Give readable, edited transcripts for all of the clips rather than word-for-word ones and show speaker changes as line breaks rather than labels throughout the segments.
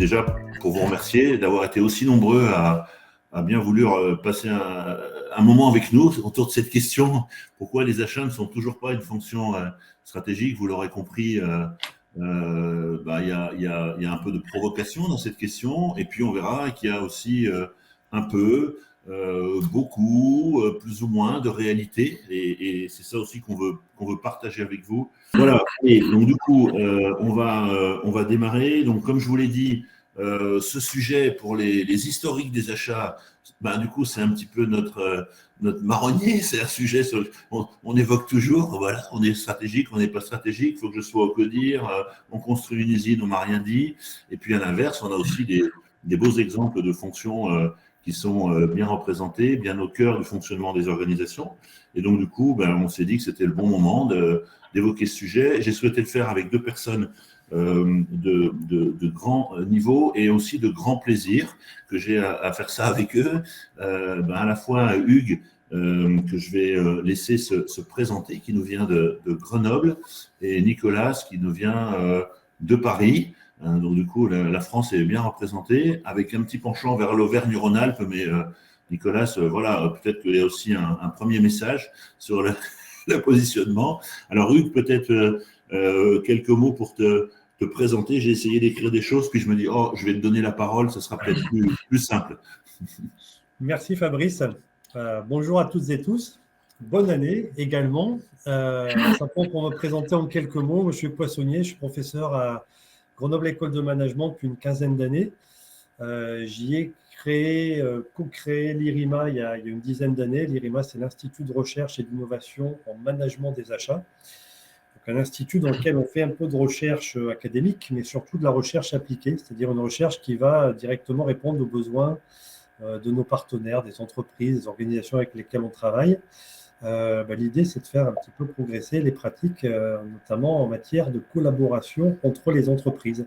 déjà pour vous remercier d'avoir été aussi nombreux à bien vouloir passer un moment avec nous autour de cette question. Pourquoi les achats ne sont toujours pas une fonction stratégique? Vous l'aurez compris, il y a un peu de provocation dans cette question. Et puis, on verra qu'il y a aussi un peu, beaucoup, plus ou moins de réalité. Et c'est ça aussi qu'on veut partager avec vous. Voilà. Et donc, du coup, on va démarrer. Donc, comme je vous l'ai dit, ce sujet pour les historiques des achats, du coup, c'est un petit peu notre marronnier. C'est un sujet sur on évoque toujours, voilà, on est stratégique, on n'est pas stratégique, il faut que je sois au CODIR, on construit une usine, on m'a rien dit. Et puis à l'inverse, on a aussi des beaux exemples de fonctions qui sont bien représentées, bien au cœur du fonctionnement des organisations. Et donc, du coup, on s'est dit que c'était le bon moment d'évoquer ce sujet. J'ai souhaité le faire avec deux personnes de grand niveau et aussi de grand plaisir que j'ai à faire ça avec eux. À la fois Hugues, que je vais laisser se présenter, qui nous vient de Grenoble, et Nicolas, qui nous vient de Paris. Donc, du coup, la France est bien représentée, avec un petit penchant vers l'Auvergne-Rhône-Alpes, mais Nicolas, voilà, peut-être qu'il y a aussi un premier message sur le positionnement. Alors, Hugues, peut-être quelques mots pour te présenter. J'ai essayé d'écrire des choses, puis je me dis, je vais te donner la parole, ça sera peut-être plus simple.
Merci Fabrice. Bonjour à toutes et tous. Bonne année également. Simplement pour me présenter en quelques mots, je suis poissonnier, je suis professeur à Grenoble École de Management depuis une quinzaine d'années. J'y ai co-créé l'IRIMA il y a une dizaine d'années. L'IRIMA, c'est l'Institut de recherche et d'innovation en management des achats. Donc, un institut dans lequel on fait un peu de recherche académique, mais surtout de la recherche appliquée, c'est-à-dire une recherche qui va directement répondre aux besoins de nos partenaires, des entreprises, des organisations avec lesquelles on travaille. L'idée, c'est de faire un petit peu progresser les pratiques, notamment en matière de collaboration entre les entreprises,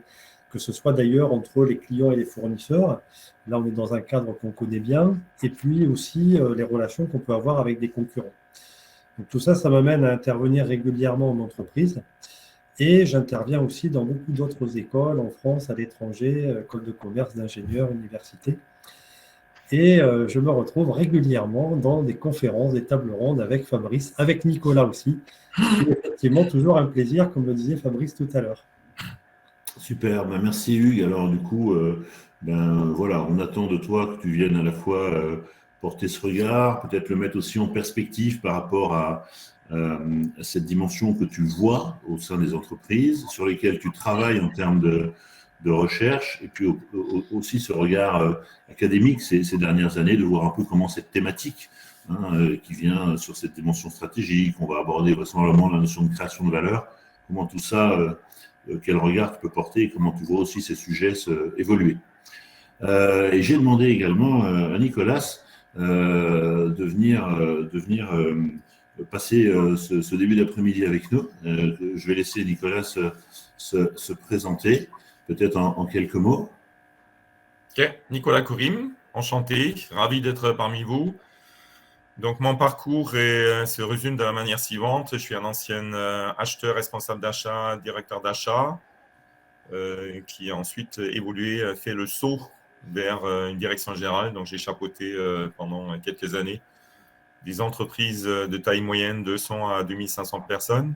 que ce soit d'ailleurs entre les clients et les fournisseurs. Là, on est dans un cadre qu'on connaît bien, et puis aussi les relations qu'on peut avoir avec des concurrents. Donc, tout ça, ça m'amène à intervenir régulièrement en entreprise. Et j'interviens aussi dans beaucoup d'autres écoles en France, à l'étranger, écoles de commerce, d'ingénieurs, universités. Et je me retrouve régulièrement dans des conférences, des tables rondes avec Fabrice, avec Nicolas aussi. C'est effectivement toujours un plaisir, comme le disait Fabrice tout à l'heure.
Super, merci Hugues. Alors du coup, voilà, on attend de toi que tu viennes à la fois porter ce regard, peut-être le mettre aussi en perspective par rapport à cette dimension que tu vois au sein des entreprises, sur lesquelles tu travailles en termes de recherche, et puis aussi ce regard académique ces dernières années, de voir un peu comment cette thématique qui vient sur cette dimension stratégique, on va aborder vraisemblablement la notion de création de valeur, comment tout ça, quel regard tu peux porter et comment tu vois aussi ces sujets évoluer. Et j'ai demandé également à Nicolas de venir passer ce début d'après-midi avec nous. Je vais laisser Nicolas se présenter, peut-être en quelques mots.
Ok, Nicolas Courim, enchanté, ravi d'être parmi vous. Donc, mon parcours se résume de la manière suivante. Je suis un ancien acheteur, responsable d'achat, directeur d'achat, qui a ensuite évolué, fait le saut vers une direction générale. Donc, j'ai chapeauté pendant quelques années des entreprises de taille moyenne, 200 à 2500 personnes,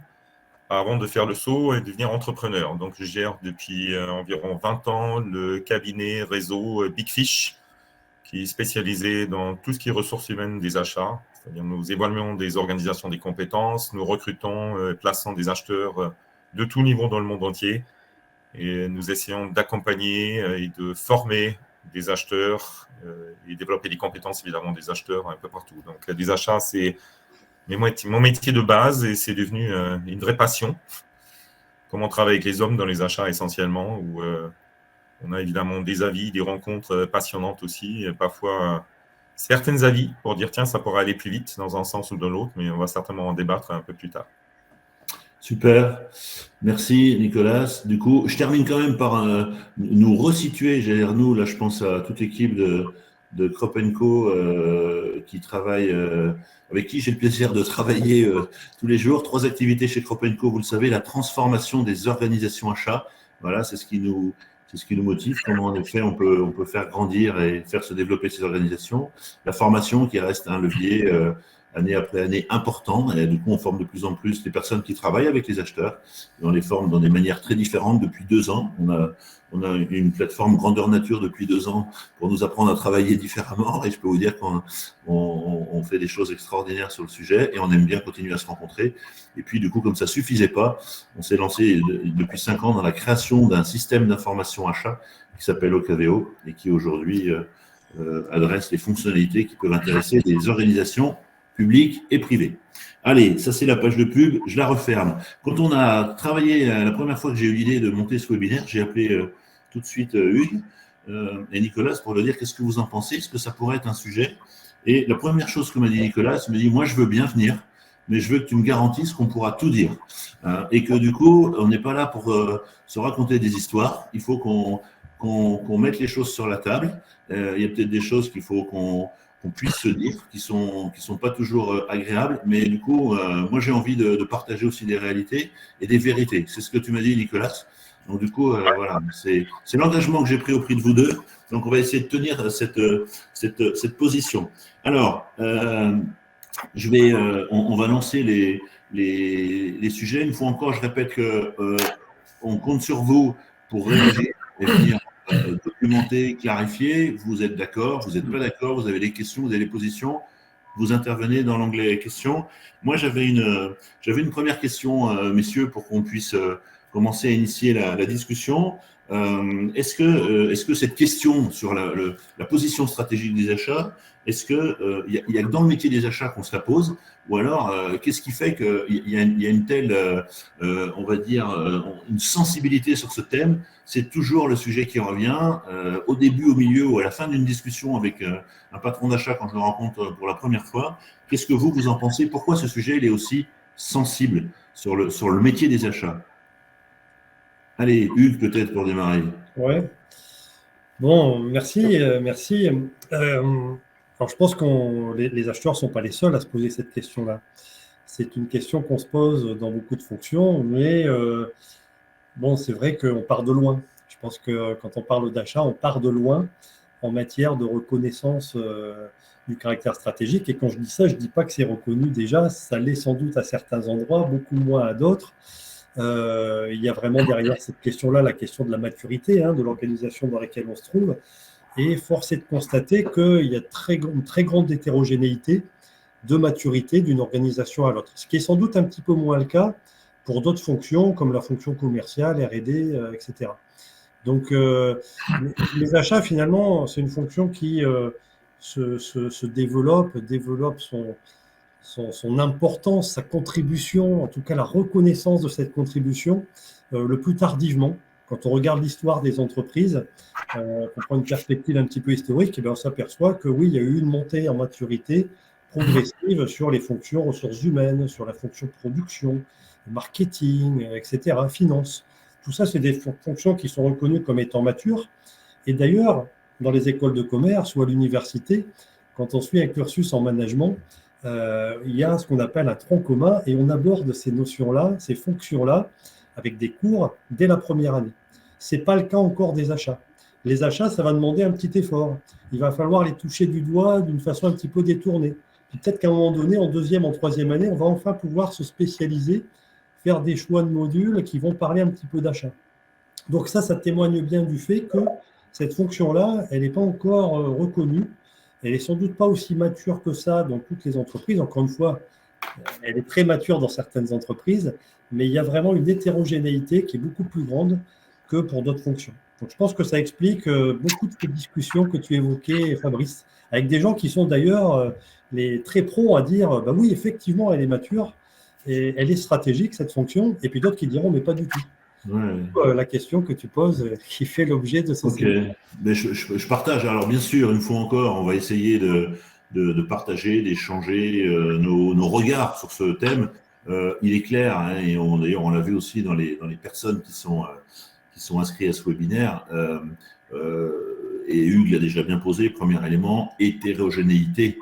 avant de faire le saut et devenir entrepreneur. Donc, je gère depuis environ 20 ans le cabinet réseau Big Fish, qui est spécialisé dans tout ce qui est ressources humaines des achats. C'est-à-dire nous évaluons des organisations des compétences, nous recrutons, plaçons des acheteurs de tout niveau dans le monde entier et nous essayons d'accompagner et de former des acheteurs et développer des compétences évidemment des acheteurs un peu partout. Donc les achats, c'est mon métier de base et c'est devenu une vraie passion. Comment travailler avec les hommes dans les achats essentiellement, où on a évidemment des avis, des rencontres passionnantes aussi, et parfois certains avis pour dire tiens, ça pourrait aller plus vite dans un sens ou dans l'autre, mais on va certainement en débattre un peu plus tard.
Super, merci Nicolas. Du coup, je termine quand même par nous resituer, nous, là je pense à toute l'équipe de Crop & Co qui travaille, avec qui j'ai le plaisir de travailler tous les jours. 3 activités chez Crop & Co, vous le savez, la transformation des organisations achats. Voilà, c'est ce qui c'est ce qui nous motive, comment en effet on peut faire grandir et faire se développer ces organisations. La formation qui reste un levier année après année important, et du coup on forme de plus en plus les personnes qui travaillent avec les acheteurs, et on les forme dans des manières très différentes depuis 2 ans. On a une plateforme grandeur nature depuis 2 ans pour nous apprendre à travailler différemment, et je peux vous dire qu'on fait des choses extraordinaires sur le sujet, et on aime bien continuer à se rencontrer. Et puis du coup, comme ça suffisait pas, on s'est lancé depuis 5 ans dans la création d'un système d'information achat qui s'appelle OKVO, et qui aujourd'hui adresse les fonctionnalités qui peuvent intéresser des organisations publiques et privées. Allez, ça c'est la page de pub, je la referme. Quand on a travaillé, la première fois que j'ai eu l'idée de monter ce webinaire, j'ai appelé tout de suite Hugues et Nicolas pour leur dire qu'est-ce que vous en pensez, est-ce que ça pourrait être un sujet? Et la première chose que m'a dit Nicolas, il m'a dit, moi je veux bien venir, mais je veux que tu me garantisses qu'on pourra tout dire. Et que du coup, on n'est pas là pour se raconter des histoires, il faut qu'on mette les choses sur la table. Il y a peut-être des choses qu'il faut qu'on puisse se dire, qui sont pas toujours agréables, mais du coup, moi j'ai envie de partager aussi des réalités et des vérités. C'est ce que tu m'as dit, Nicolas. Donc du coup, voilà, c'est l'engagement que j'ai pris auprès de vous deux. Donc on va essayer de tenir cette position. Alors, on va lancer les sujets. Une fois encore, je répète que on compte sur vous pour réagir et venir documenter, clarifier. Vous êtes d'accord, vous n'êtes pas d'accord, vous avez des questions, vous avez des positions. Vous intervenez dans l'onglet questions. Moi, j'avais une première question, messieurs, pour qu'on puisse commencer à initier la discussion. Est-ce que cette question sur la position stratégique des achats, est-ce que il y a dans le métier des achats qu'on se la pose, ou alors qu'est-ce qui fait qu'il y a une telle, on va dire, une sensibilité sur ce thème? C'est toujours le sujet qui revient au début, au milieu ou à la fin d'une discussion avec un patron d'achat quand je le rencontre pour la première fois. Qu'est-ce que vous en pensez? Pourquoi ce sujet il est aussi sensible sur le métier des achats? Allez, Hugues, peut-être pour démarrer.
Ouais. Bon, merci. Alors, je pense que les acheteurs ne sont pas les seuls à se poser cette question-là. C'est une question qu'on se pose dans beaucoup de fonctions, mais bon, c'est vrai qu'on part de loin. Je pense que quand on parle d'achat, on part de loin en matière de reconnaissance du caractère stratégique. Et quand je dis ça, je ne dis pas que c'est reconnu déjà. Ça l'est sans doute à certains endroits, beaucoup moins à d'autres. Il y a vraiment derrière cette question-là la question de la maturité de l'organisation dans laquelle on se trouve. Et force est de constater qu'il y a une très grande hétérogénéité de maturité d'une organisation à l'autre. Ce qui est sans doute un petit peu moins le cas pour d'autres fonctions, comme la fonction commerciale, R&D, etc. Donc, les achats, finalement, c'est une fonction qui se développe son importance, sa contribution, en tout cas la reconnaissance de cette contribution, le plus tardivement. Quand on regarde l'histoire des entreprises, on prend une perspective un petit peu historique, et bien on s'aperçoit que oui, il y a eu une montée en maturité progressive sur les fonctions ressources humaines, sur la fonction production, marketing, etc., finance. Tout ça, c'est des fonctions qui sont reconnues comme étant matures. Et d'ailleurs, dans les écoles de commerce ou à l'université, quand on suit un cursus en management, il y a ce qu'on appelle un tronc commun et on aborde ces notions-là, ces fonctions-là, avec des cours dès la première année. Ce n'est pas le cas encore des achats. Les achats, ça va demander un petit effort. Il va falloir les toucher du doigt d'une façon un petit peu détournée. Peut-être qu'à un moment donné, en deuxième, en troisième année, on va enfin pouvoir se spécialiser, faire des choix de modules qui vont parler un petit peu d'achat. Donc ça témoigne bien du fait que cette fonction-là, elle n'est pas encore reconnue. Elle n'est sans doute pas aussi mature que ça dans toutes les entreprises. Encore une fois, elle est très mature dans certaines entreprises, mais il y a vraiment une hétérogénéité qui est beaucoup plus grande que pour d'autres fonctions. Donc, je pense que ça explique beaucoup de ces discussions que tu évoquais, Fabrice, avec des gens qui sont d'ailleurs les très pros à dire bah oui, effectivement, elle est mature et elle est stratégique, cette fonction, et puis d'autres qui diront mais pas du tout. Ouais. La question que tu poses qui fait l'objet de ce
sujet. Mais je partage. Alors, bien sûr, une fois encore, on va essayer de partager, d'échanger nos regards sur ce thème. Il est clair, et d'ailleurs, on l'a vu aussi dans les personnes qui sont inscrites à ce webinaire, et Hugues l'a déjà bien posé, premier élément, hétérogénéité,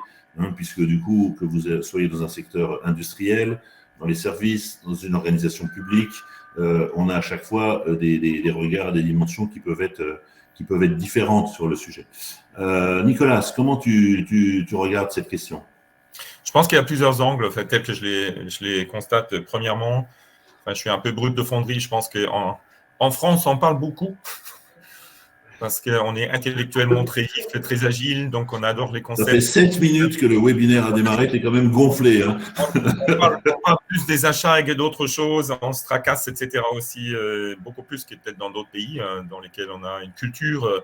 puisque du coup, que vous soyez dans un secteur industriel, dans les services, dans une organisation publique, on a à chaque fois des regards, des dimensions qui peuvent être différentes sur le sujet. Nicolas, comment tu regardes cette question?
Je pense qu'il y a plusieurs angles, en fait, tels que je les constate. Premièrement, je suis un peu brut de fonderie. Je pense qu'en France, on parle beaucoup parce qu'on est intellectuellement très vif, très agile, donc on adore les concepts.
Ça fait 7 minutes que le webinaire a démarré, tu es quand même gonflé. Hein.
On parle plus des achats que d'autres choses, on se tracasse, etc. aussi, beaucoup plus que peut-être dans d'autres pays dans lesquels on a une culture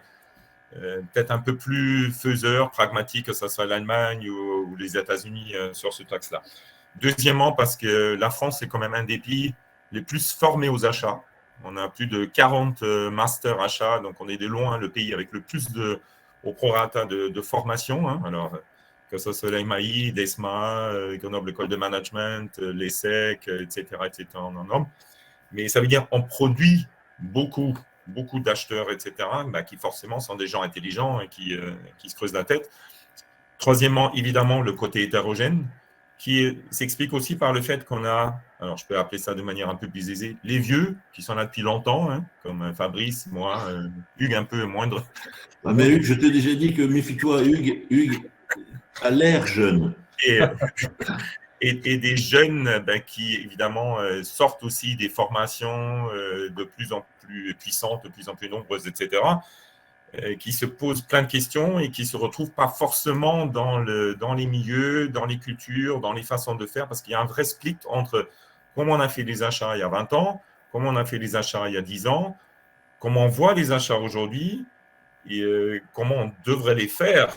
peut-être un peu plus faiseur, pragmatique, que ce soit l'Allemagne ou les États-Unis sur ce axe-là. Deuxièmement, parce que la France est quand même un des pays les plus formés aux achats. On a plus de 40 masters achats, donc on est de loin le pays avec le plus au prorata de formation. Hein. Alors, que ce soit l'EMAI, l'ESMA, Grenoble École de Management, l'ESSEC, etc., on en nomme. Mais ça veut dire qu'on produit beaucoup d'acheteurs, etc., qui forcément sont des gens intelligents et qui se creusent la tête. Troisièmement, évidemment, le côté hétérogène, qui s'explique aussi par le fait qu'on a, alors je peux appeler ça de manière un peu plus aisée, les vieux qui sont là depuis longtemps, hein, comme Fabrice, moi, Hugues un peu moindre.
Ah, mais Hugues, je t'ai déjà dit que méfie-toi, Hugues a l'air jeune.
Et des jeunes qui, évidemment, sortent aussi des formations de plus en plus puissantes, de plus en plus nombreuses, etc., qui se posent plein de questions et qui ne se retrouvent pas forcément dans les milieux, dans les cultures, dans les façons de faire, parce qu'il y a un vrai split entre comment on a fait les achats il y a 20 ans, comment on a fait les achats il y a 10 ans, comment on voit les achats aujourd'hui et comment on devrait les faire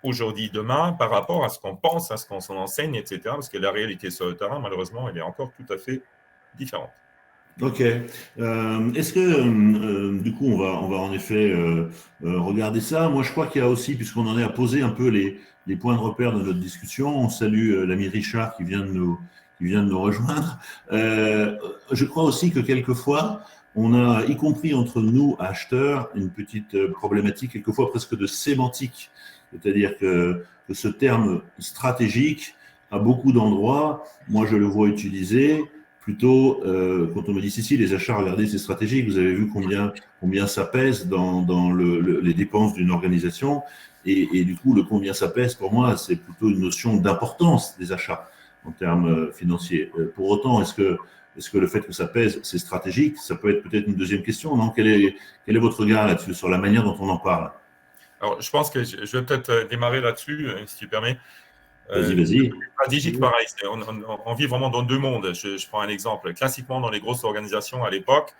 aujourd'hui, demain, par rapport à ce qu'on pense, à ce qu'on s'en enseigne, etc. Parce que la réalité sur le terrain, malheureusement, elle est encore tout à fait différente.
Ok. Est-ce que, du coup, on va en effet regarder ça. Moi, je crois qu'il y a aussi, puisqu'on en est à poser un peu les points de repère de notre discussion, on salue l'ami Richard qui vient de nous rejoindre. Je crois aussi que quelquefois, on a, y compris entre nous, acheteurs, une petite problématique, quelquefois presque de sémantique. C'est-à-dire que ce terme stratégique, à beaucoup d'endroits, moi je le vois utilisé plutôt quand on me dit si, les achats, regardez, c'est stratégique, vous avez vu combien ça pèse dans les dépenses d'une organisation. Et du coup, le combien ça pèse, pour moi, c'est plutôt une notion d'importance des achats en termes financiers. Pour autant, est-ce que le fait que ça pèse, c'est stratégique? Ça peut être peut-être une deuxième question, non? Quel est votre regard là-dessus, sur la manière dont on en parle?
Alors, je pense que je vais peut-être démarrer là-dessus, si tu permets.
Vas-y.
Stratégique, pareil. On vit vraiment dans deux mondes. Je prends un exemple. Classiquement, dans les grosses organisations à l'époque,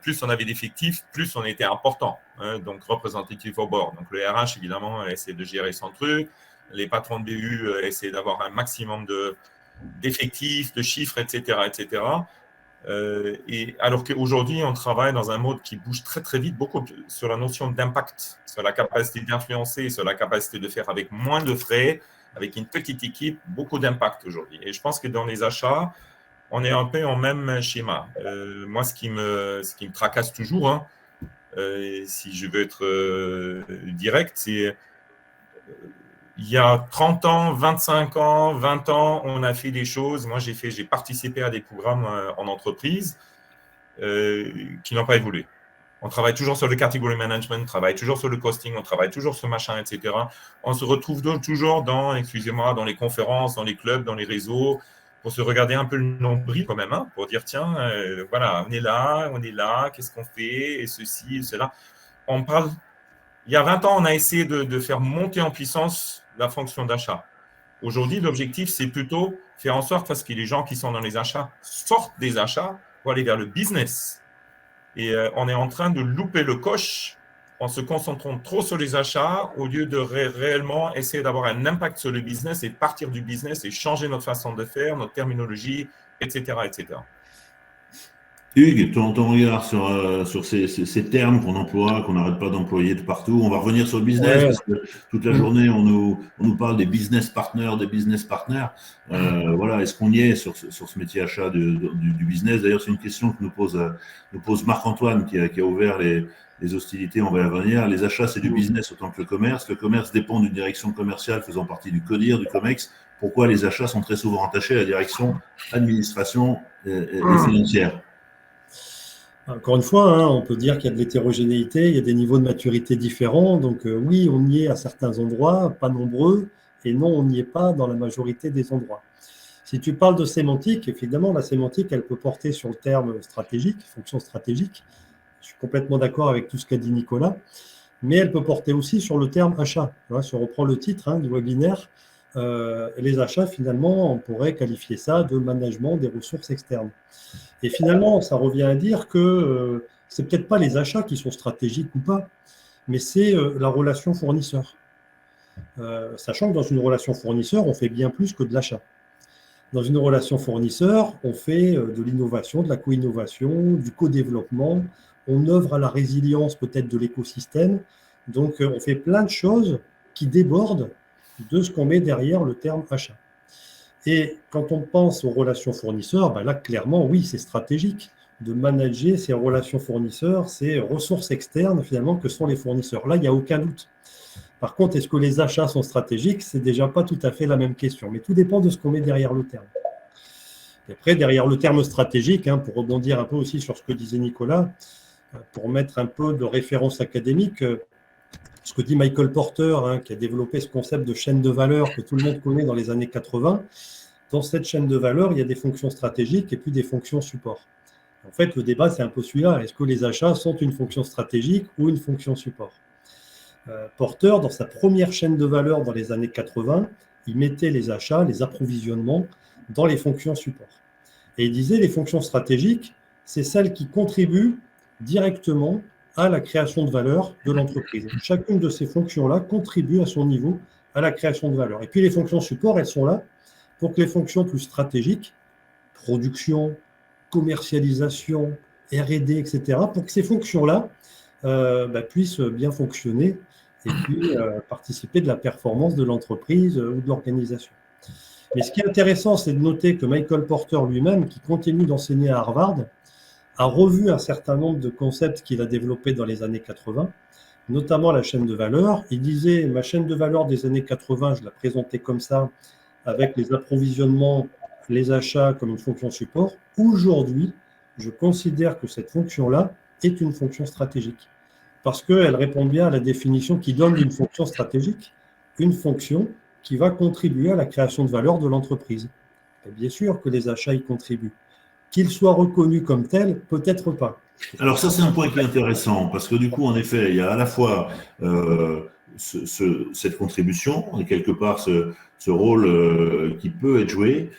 plus on avait d'effectifs, plus on était important. Hein, donc, représentatif au bord. Donc, le RH, évidemment, essaie de gérer son truc. Les patrons de BU essaient d'avoir un maximum d'effectifs, de chiffres, etc., etc. Et alors qu'aujourd'hui, on travaille dans un mode qui bouge très, très vite, beaucoup sur la notion d'impact, sur la capacité d'influencer, sur la capacité de faire avec moins de frais, avec une petite équipe, beaucoup d'impact aujourd'hui. Et je pense que dans les achats, on est un peu en même schéma. Moi, ce qui me tracasse toujours, hein, si je veux être direct, c'est il y a 30 ans, 25 ans, 20 ans, on a fait des choses. Moi, j'ai participé à des programmes en entreprise qui n'ont pas évolué. On travaille toujours sur le category management, on travaille toujours sur le costing, on travaille toujours sur machin, etc. On se retrouve toujours dans les conférences, dans les clubs, dans les réseaux, pour se regarder un peu le nombril quand même, hein, pour dire, tiens, voilà, on est là, qu'est-ce qu'on fait, et ceci, et cela. On parle. Il y a 20 ans, on a essayé de faire monter en puissance la fonction d'achat. Aujourd'hui, l'objectif, c'est plutôt faire en sorte que les gens qui sont dans les achats sortent des achats pour aller vers le business. Et on est en train de louper le coche en se concentrant trop sur les achats au lieu de réellement essayer d'avoir un impact sur le business et partir du business et changer notre façon de faire, notre terminologie, etc., etc.
Hugues, ton regard sur ces termes qu'on emploie, qu'on n'arrête pas d'employer de partout. On va revenir sur le business
Ouais.
parce que toute la journée, on nous parle des business partners, des business partners. Voilà, est-ce qu'on y est sur ce métier achat du business? D'ailleurs, c'est une question que nous pose Marc-Antoine qui a ouvert les hostilités, on va y revenir. Les achats, c'est du business autant que le commerce. Le commerce dépend d'une direction commerciale faisant partie du CODIR, du COMEX. Pourquoi les achats sont très souvent rattachés à la direction administration et financière?
Encore une fois, hein, on peut dire qu'il y a de l'hétérogénéité, il y a des niveaux de maturité différents. Donc oui, on y est à certains endroits, pas nombreux, et non, on n'y est pas dans la majorité des endroits. Si tu parles de sémantique, évidemment, la sémantique, elle peut porter sur le terme stratégique, fonction stratégique. Je suis complètement d'accord avec tout ce qu'a dit Nicolas, mais elle peut porter aussi sur le terme achat. Voilà, si on reprend le titre du webinaire, les achats, finalement, on pourrait qualifier ça de management des ressources externes. Et finalement, ça revient à dire que c'est peut-être pas les achats qui sont stratégiques ou pas, mais c'est la relation fournisseur. Sachant que dans une relation fournisseur, on fait bien plus que de l'achat. Dans une relation fournisseur, on fait de l'innovation, de la co-innovation, du co-développement, on œuvre à la résilience peut-être de l'écosystème. Donc, on fait plein de choses qui débordent de ce qu'on met derrière le terme achat. Et quand on pense aux relations fournisseurs, ben là, clairement, oui, c'est stratégique de manager ces relations fournisseurs, ces ressources externes, finalement, que sont les fournisseurs. Là, il n'y a aucun doute. Par contre, est-ce que les achats sont stratégiques? C'est déjà pas tout à fait la même question, mais tout dépend de ce qu'on met derrière le terme. Et après, derrière le terme stratégique, pour rebondir un peu aussi sur ce que disait Nicolas, pour mettre un peu de référence académique, ce que dit Michael Porter, qui a développé ce concept de chaîne de valeur que tout le monde connaît dans les années 80, dans cette chaîne de valeur, il y a des fonctions stratégiques et puis des fonctions support. En fait, le débat, c'est un peu celui-là. Est-ce que les achats sont une fonction stratégique ou une fonction support? Porter, dans sa première chaîne de valeur dans les années 80, il mettait les achats, les approvisionnements dans les fonctions support. Et il disait les fonctions stratégiques, c'est celles qui contribuent directement à la création de valeur de l'entreprise. Chacune de ces fonctions-là contribue à son niveau à la création de valeur. Et puis les fonctions support, elles sont là pour que les fonctions plus stratégiques, production, commercialisation, R&D, etc., pour que ces fonctions-là puissent bien fonctionner et puis participer de la performance de l'entreprise ou de l'organisation. Mais ce qui est intéressant, c'est de noter que Michael Porter lui-même, qui continue d'enseigner à Harvard, a revu un certain nombre de concepts qu'il a développés dans les années 80, notamment la chaîne de valeur. Il disait, ma chaîne de valeur des années 80, je la présentais comme ça, avec les approvisionnements, les achats comme une fonction support. Aujourd'hui, je considère que cette fonction-là est une fonction stratégique parce qu'elle répond bien à la définition qui donne d'une fonction stratégique, une fonction qui va contribuer à la création de valeur de l'entreprise. Et bien sûr que les achats y contribuent. Qu'ils soient reconnus comme tels, peut-être pas.
Alors ça, c'est un point qui est intéressant, parce que du coup, en effet, il y a à la fois cette contribution, et quelque part ce rôle qui peut être joué,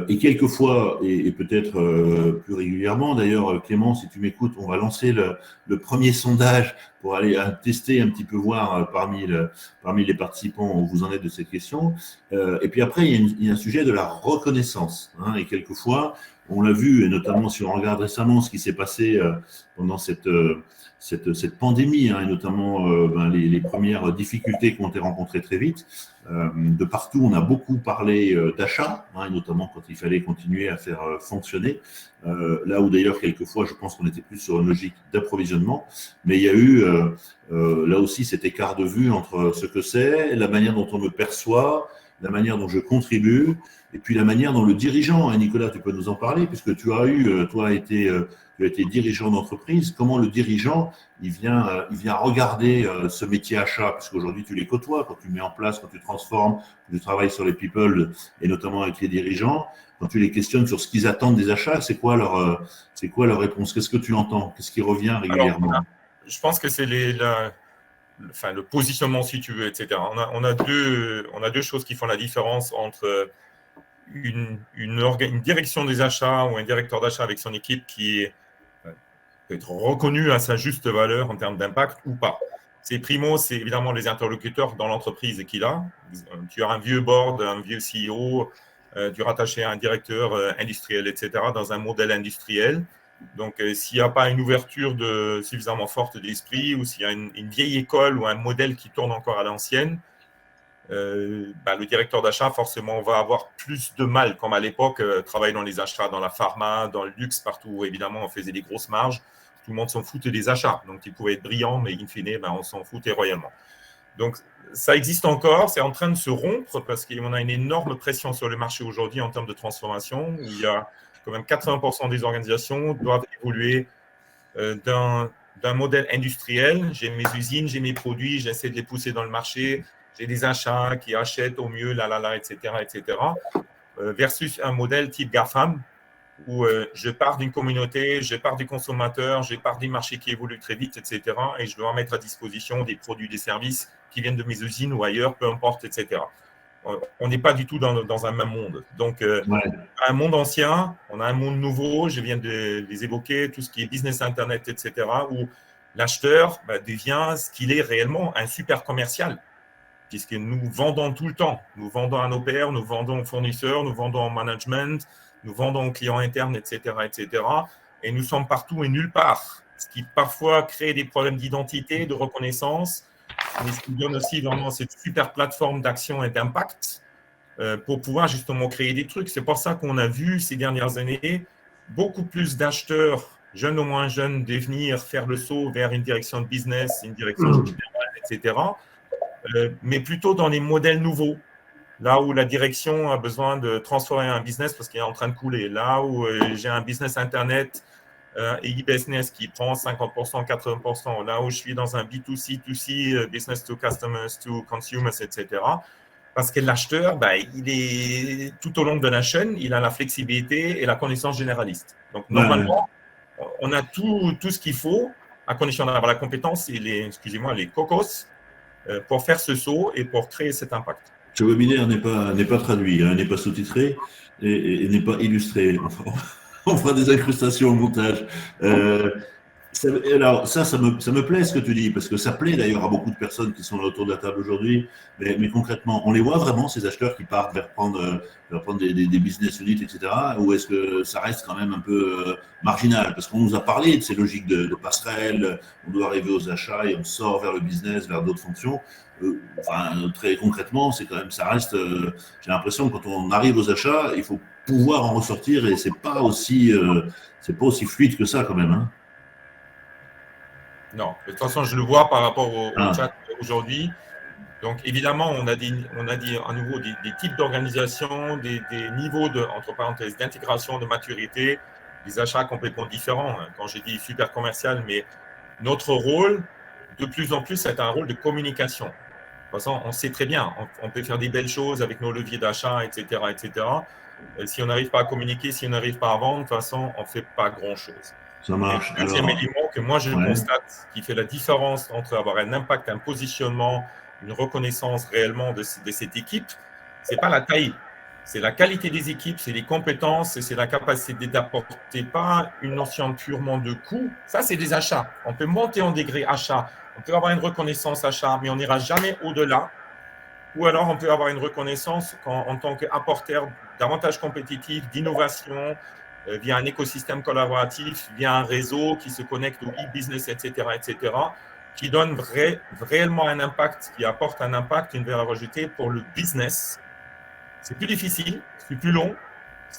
et quelquefois, et peut-être plus régulièrement, d'ailleurs, Clément, si tu m'écoutes, on va lancer le premier sondage pour aller tester un petit peu, voir parmi les participants où vous en êtes de cette question. Et puis après, il y a un sujet de la reconnaissance, et quelquefois, on l'a vu, et notamment si on regarde récemment ce qui s'est passé pendant cette pandémie, et notamment les premières difficultés qui ont été rencontrées très vite. De partout, on a beaucoup parlé d'achat, et notamment quand il fallait continuer à faire fonctionner. Là où d'ailleurs, quelquefois, je pense qu'on était plus sur une logique d'approvisionnement. Mais il y a eu là aussi cet écart de vue entre ce que c'est, la manière dont on me perçoit, la manière dont je contribue, et puis la manière dont le dirigeant, Nicolas, tu peux nous en parler, puisque tu as été dirigeant d'entreprise, comment le dirigeant, il vient regarder ce métier achat, puisqu'aujourd'hui tu les côtoies, quand tu mets en place, quand tu transformes, quand tu travailles sur les people, et notamment avec les dirigeants, quand tu les questionnes sur ce qu'ils attendent des achats, c'est quoi leur réponse? Qu'est-ce que tu entends? Qu'est-ce qui revient régulièrement?
Alors, je pense que c'est le positionnement, si tu veux, etc. On a deux choses qui font la différence entre une direction des achats ou un directeur d'achat avec son équipe qui peut être reconnu à sa juste valeur en termes d'impact ou pas. C'est évidemment les interlocuteurs dans l'entreprise qu'il a. Tu as un vieux board, un vieux CEO, tu es rattaché à un directeur industriel, etc., dans un modèle industriel. Donc, s'il n'y a pas une ouverture suffisamment forte d'esprit ou s'il y a une vieille école ou un modèle qui tourne encore à l'ancienne, le directeur d'achat, forcément, va avoir plus de mal, comme à l'époque, travailler dans les achats, dans la pharma, dans le luxe, partout où, évidemment, on faisait des grosses marges. Tout le monde s'en foutait des achats. Donc, il pouvait être brillant, mais in fine, on s'en foutait royalement. Donc, ça existe encore. C'est en train de se rompre parce qu'on a une énorme pression sur le marché aujourd'hui en termes de transformation. Où il y a quand même 80% des organisations doivent évoluer d'un modèle industriel. J'ai mes usines, j'ai mes produits, j'essaie de les pousser dans le marché. J'ai des achats qui achètent au mieux, etc., versus un modèle type GAFAM, où je pars d'une communauté, je pars du consommateur, je pars des marchés qui évoluent très vite, etc., et je dois mettre à disposition des produits, des services qui viennent de mes usines ou ailleurs, peu importe, etc. On n'est pas du tout dans un même monde. Donc, un monde ancien, on a un monde nouveau, je viens de les évoquer, tout ce qui est business Internet, etc., où l'acheteur devient ce qu'il est réellement, un super commercial, puisque nous vendons tout le temps. Nous vendons à nos pairs, nous vendons aux fournisseurs, nous vendons au management, nous vendons aux clients internes, etc., etc. Et nous sommes partout et nulle part, ce qui parfois crée des problèmes d'identité, de reconnaissance, mais ce qui donne aussi vraiment cette super plateforme d'action et d'impact pour pouvoir justement créer des trucs. C'est pour ça qu'on a vu ces dernières années beaucoup plus d'acheteurs, jeunes ou moins jeunes, devenir faire le saut vers une direction de business, une direction générale, etc., mais plutôt dans les modèles nouveaux, là où la direction a besoin de transformer un business parce qu'il est en train de couler, là où j'ai un business Internet et e-business qui prend 50%, 80%, là où je suis dans un B2C, 2C, business to customers, to consumers, etc. Parce que l'acheteur, il est tout au long de la chaîne, il a la flexibilité et la connaissance généraliste. Donc, normalement, on a tout ce qu'il faut, à condition d'avoir la compétence et les cocos, pour faire ce saut et pour créer cet impact.
Ce webinaire n'est pas traduit, n'est pas sous-titré et n'est pas illustré. On fera des incrustations au montage. Alors, ça me plaît ce que tu dis, parce que ça plaît d'ailleurs à beaucoup de personnes qui sont là autour de la table aujourd'hui. Mais concrètement, on les voit vraiment, ces acheteurs qui partent vers prendre des business units, etc. Ou est-ce que ça reste quand même un peu marginal? Parce qu'on nous a parlé de ces logiques de passerelle, on doit arriver aux achats et on sort vers le business, vers d'autres fonctions. Très concrètement, c'est quand même, ça reste. J'ai l'impression que quand on arrive aux achats, il faut pouvoir en ressortir et c'est pas aussi fluide que ça quand même. Hein.
Non, de toute façon, je le vois par rapport au chat aujourd'hui. Donc, évidemment, on a dit à nouveau des types d'organisation, des niveaux entre parenthèses, d'intégration, de maturité, des achats complètement différents. Quand j'ai dit super commercial, mais notre rôle, de plus en plus, c'est un rôle de communication. De toute façon, on sait très bien, on peut faire des belles choses avec nos leviers d'achat, etc., etc. Si on n'arrive pas à communiquer, si on n'arrive pas à vendre, de toute façon, on ne fait pas grand-chose.
Ça marche.
Le deuxième élément que moi, je constate qui fait la différence entre avoir un impact, un positionnement, une reconnaissance réellement de cette équipe, ce n'est pas la taille, c'est la qualité des équipes, c'est les compétences, c'est la capacité d'apporter, pas une notion purement de coût. Ça, c'est des achats. On peut monter en degré achat, on peut avoir une reconnaissance achat, mais on n'ira jamais au-delà. Ou alors, on peut avoir une reconnaissance en tant qu'apporteur davantage compétitif, d'innovation, via un écosystème collaboratif, via un réseau qui se connecte au e-business, etc., qui donne réellement un impact, qui apporte un impact, une valeur ajoutée pour le business. C'est plus difficile, c'est plus long.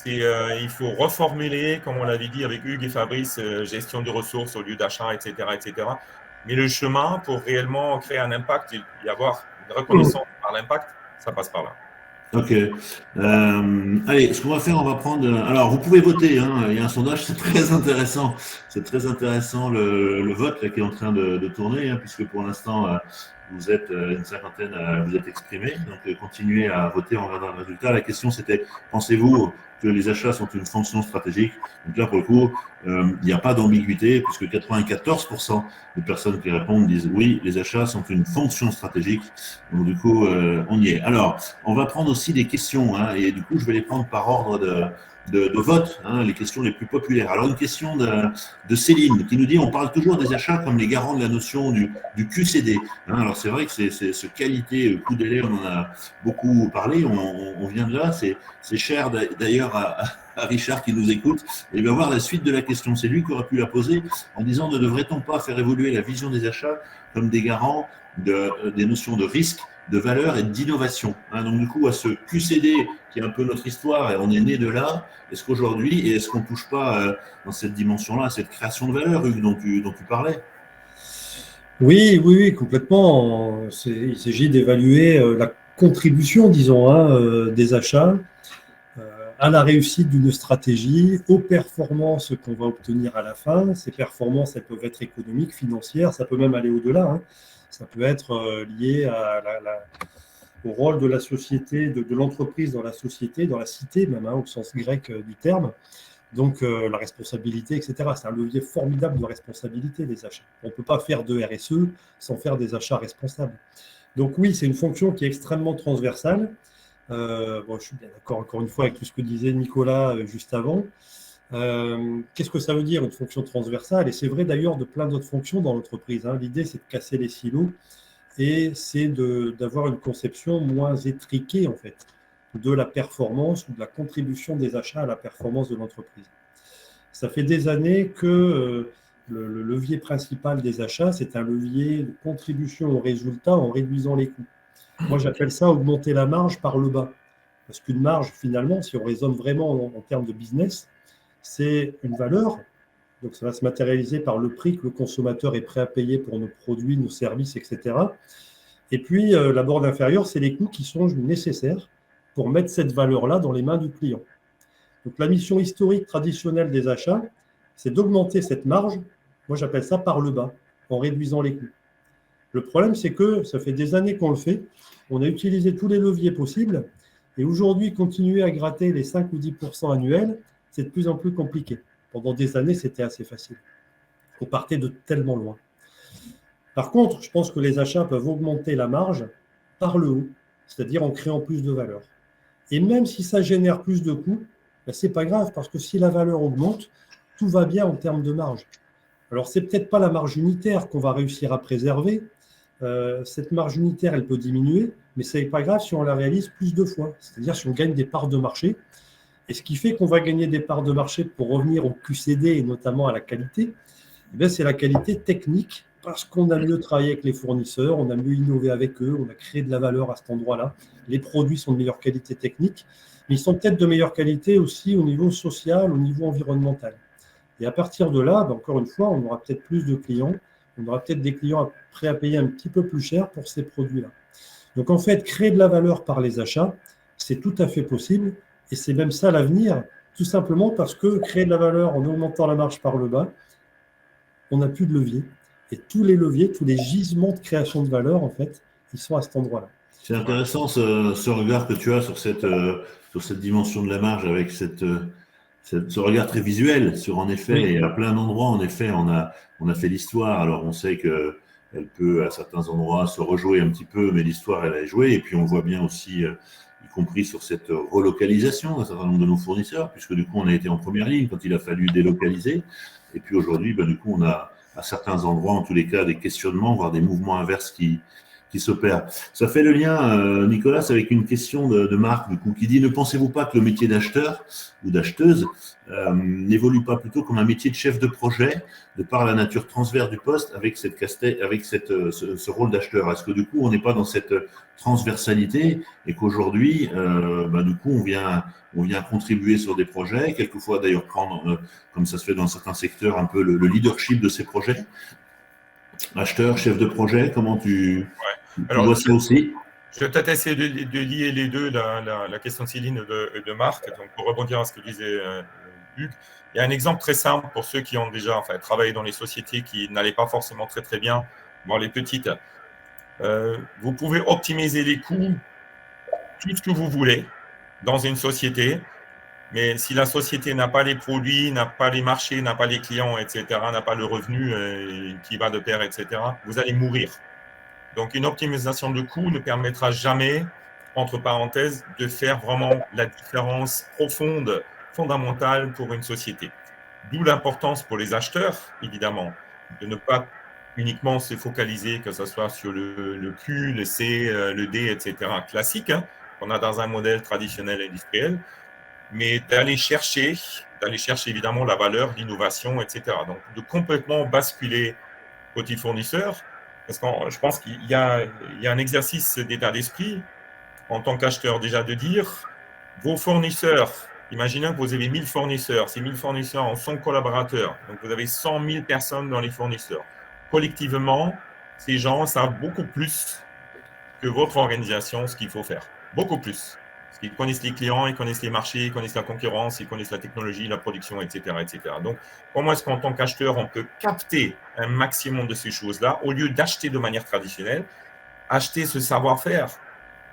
Il faut reformuler, comme on l'avait dit avec Hugues et Fabrice, gestion de ressources au lieu d'achat, etc., etc. Mais le chemin pour réellement créer un impact et avoir une reconnaissance par l'impact, ça passe par là.
Ok. Allez, ce qu'on va faire, on va prendre. Alors, vous pouvez voter. Hein, il y a un sondage, c'est très intéressant. C'est très intéressant le vote là, qui est en train de tourner, hein, puisque pour l'instant, vous êtes une cinquantaine à vous êtes exprimés. Donc, continuez à voter en regardant le résultat. La question, c'était pensez-vous que les achats sont une fonction stratégique? Donc là, pour le coup, il n'y a pas d'ambiguïté, puisque 94% des personnes qui répondent disent oui, les achats sont une fonction stratégique. Donc du coup, on y est. Alors, on va prendre aussi des questions, hein, et du coup, je vais les prendre par ordre de vote, hein, les questions les plus populaires. Alors, une question de Céline qui nous dit, on parle toujours des achats comme les garants de la notion du QCD. Hein, alors, c'est vrai que c'est ce qualité, coût délai, on en a beaucoup parlé, on vient de là, c'est cher d'ailleurs à Richard qui nous écoute, et il va voir la suite de la question. C'est lui qui aurait pu la poser en disant ne devrait-on pas faire évoluer la vision des achats comme des garants des notions de risque, de valeur et d'innovation. Donc du coup, à ce QCD qui est un peu notre histoire, et on est né de là, est-ce qu'aujourd'hui, et est-ce qu'on ne touche pas dans cette dimension-là, à cette création de valeur, Hugues, dont tu parlais?
Oui, complètement. Il s'agit d'évaluer la contribution, disons, des achats à la réussite d'une stratégie, aux performances qu'on va obtenir à la fin. Ces performances, elles peuvent être économiques, financières, ça peut même aller au-delà. Ça peut être lié au rôle de la société, de l'entreprise dans la société, dans la cité même, au sens grec du terme. Donc, la responsabilité, etc. C'est un levier formidable de responsabilité, les achats. On ne peut pas faire de RSE sans faire des achats responsables. Donc oui, c'est une fonction qui est extrêmement transversale. Je suis bien d'accord encore une fois avec tout ce que disait Nicolas juste avant. Qu'est-ce que ça veut dire, une fonction transversale? Et c'est vrai d'ailleurs de plein d'autres fonctions dans l'entreprise. L'idée, c'est de casser les silos et c'est d'avoir une conception moins étriquée, en fait, de la performance ou de la contribution des achats à la performance de l'entreprise. Ça fait des années que le levier principal des achats, c'est un levier de contribution au résultat en réduisant les coûts. Moi, j'appelle ça augmenter la marge par le bas. Parce qu'une marge, finalement, si on raisonne vraiment en termes de business, c'est une valeur. Donc, ça va se matérialiser par le prix que le consommateur est prêt à payer pour nos produits, nos services, etc. Et puis, la borne inférieure, c'est les coûts qui sont nécessaires pour mettre cette valeur-là dans les mains du client. Donc, la mission historique traditionnelle des achats, c'est d'augmenter cette marge. Moi, j'appelle ça par le bas, en réduisant les coûts. Le problème, c'est que ça fait des années qu'on le fait. On a utilisé tous les leviers possibles. Et aujourd'hui, continuer à gratter les 5 ou 10% annuels, c'est de plus en plus compliqué. Pendant des années, c'était assez facile. On partait de tellement loin. Par contre, je pense que les achats peuvent augmenter la marge par le haut, c'est-à-dire en créant plus de valeur. Et même si ça génère plus de coûts, ce n'est pas grave, parce que si la valeur augmente, tout va bien en termes de marge. Alors, ce n'est peut-être pas la marge unitaire qu'on va réussir à préserver. Cette marge unitaire, elle peut diminuer, mais ce n'est pas grave si on la réalise plus de fois, c'est-à-dire si on gagne des parts de marché. Et ce qui fait qu'on va gagner des parts de marché pour revenir au QCD et notamment à la qualité, c'est la qualité technique, parce qu'on a mieux travaillé avec les fournisseurs, on a mieux innové avec eux, on a créé de la valeur à cet endroit-là. Les produits sont de meilleure qualité technique, mais ils sont peut-être de meilleure qualité aussi au niveau social, au niveau environnemental. Et à partir de là, encore une fois, on aura peut-être plus de clients, on aura peut-être des clients prêts à payer un petit peu plus cher pour ces produits-là. Donc en fait, créer de la valeur par les achats, c'est tout à fait possible, et c'est même ça l'avenir, tout simplement parce que créer de la valeur en augmentant la marge par le bas, on n'a plus de levier. Et tous les leviers, tous les gisements de création de valeur, en fait, ils sont à cet endroit-là.
C'est intéressant ce regard que tu as sur cette dimension de la marge avec ce regard très visuel sur, en effet,
Oui.
et à plein d'endroits, en effet, on a fait l'histoire. Alors, on sait qu'elle peut, à certains endroits, se rejouer un petit peu, mais l'histoire, elle a joué. Et puis, on voit bien aussi, y compris sur cette relocalisation d'un certain nombre de nos fournisseurs, puisque du coup, on a été en première ligne quand il a fallu délocaliser. Et puis, aujourd'hui, du coup, on a, à certains endroits, en tous les cas, des questionnements, voire des mouvements inverses qui s'opèrent. Ça fait le lien, Nicolas, avec une question de Marc, du coup, qui dit: ne pensez-vous pas que le métier d'acheteur ou d'acheteuse n'évolue pas plutôt comme un métier de chef de projet, de par la nature transverse du poste, avec ce rôle d'acheteur? Est-ce que du coup, on n'est pas dans cette transversalité et qu'aujourd'hui, du coup, on vient contribuer sur des projets, quelquefois d'ailleurs prendre, comme ça se fait dans certains secteurs, un peu le leadership de ces projets? Acheteur, chef de projet, comment tu vois ça aussi?
Je vais peut-être essayer de lier les deux, la question de Céline et de Marc. Donc, pour rebondir à ce que disait Hugues, il y a un exemple très simple pour ceux qui ont déjà travaillé dans les sociétés qui n'allaient pas forcément très très bien, voire les petites. Vous pouvez optimiser les coûts, tout ce que vous voulez dans une société, mais si la société n'a pas les produits, n'a pas les marchés, n'a pas les clients, etc., n'a pas le revenu qui va de pair, etc., vous allez mourir. Donc, une optimisation de coûts ne permettra jamais, entre parenthèses, de faire vraiment la différence profonde, fondamentale pour une société. D'où l'importance pour les acheteurs, évidemment, de ne pas uniquement se focaliser, que ce soit sur le Q, le C, le D, etc., classique, qu'on a dans un modèle traditionnel industriel, mais d'aller chercher évidemment la valeur, l'innovation, etc. Donc, de complètement basculer côté fournisseur, parce que je pense qu'il y a un exercice d'état d'esprit en tant qu'acheteur déjà de dire, vos fournisseurs, imaginez que vous avez 1000 fournisseurs, ces 1000 fournisseurs ont 100 collaborateurs, donc vous avez 100 000 personnes dans les fournisseurs. Collectivement, ces gens savent beaucoup plus que votre organisation ce qu'il faut faire, beaucoup plus. Parce qu'ils connaissent les clients, ils connaissent les marchés, ils connaissent la concurrence, ils connaissent la technologie, la production, etc. etc. Donc, comment est-ce qu'en tant qu'acheteur, on peut capter un maximum de ces choses-là au lieu d'acheter de manière traditionnelle, acheter ce savoir-faire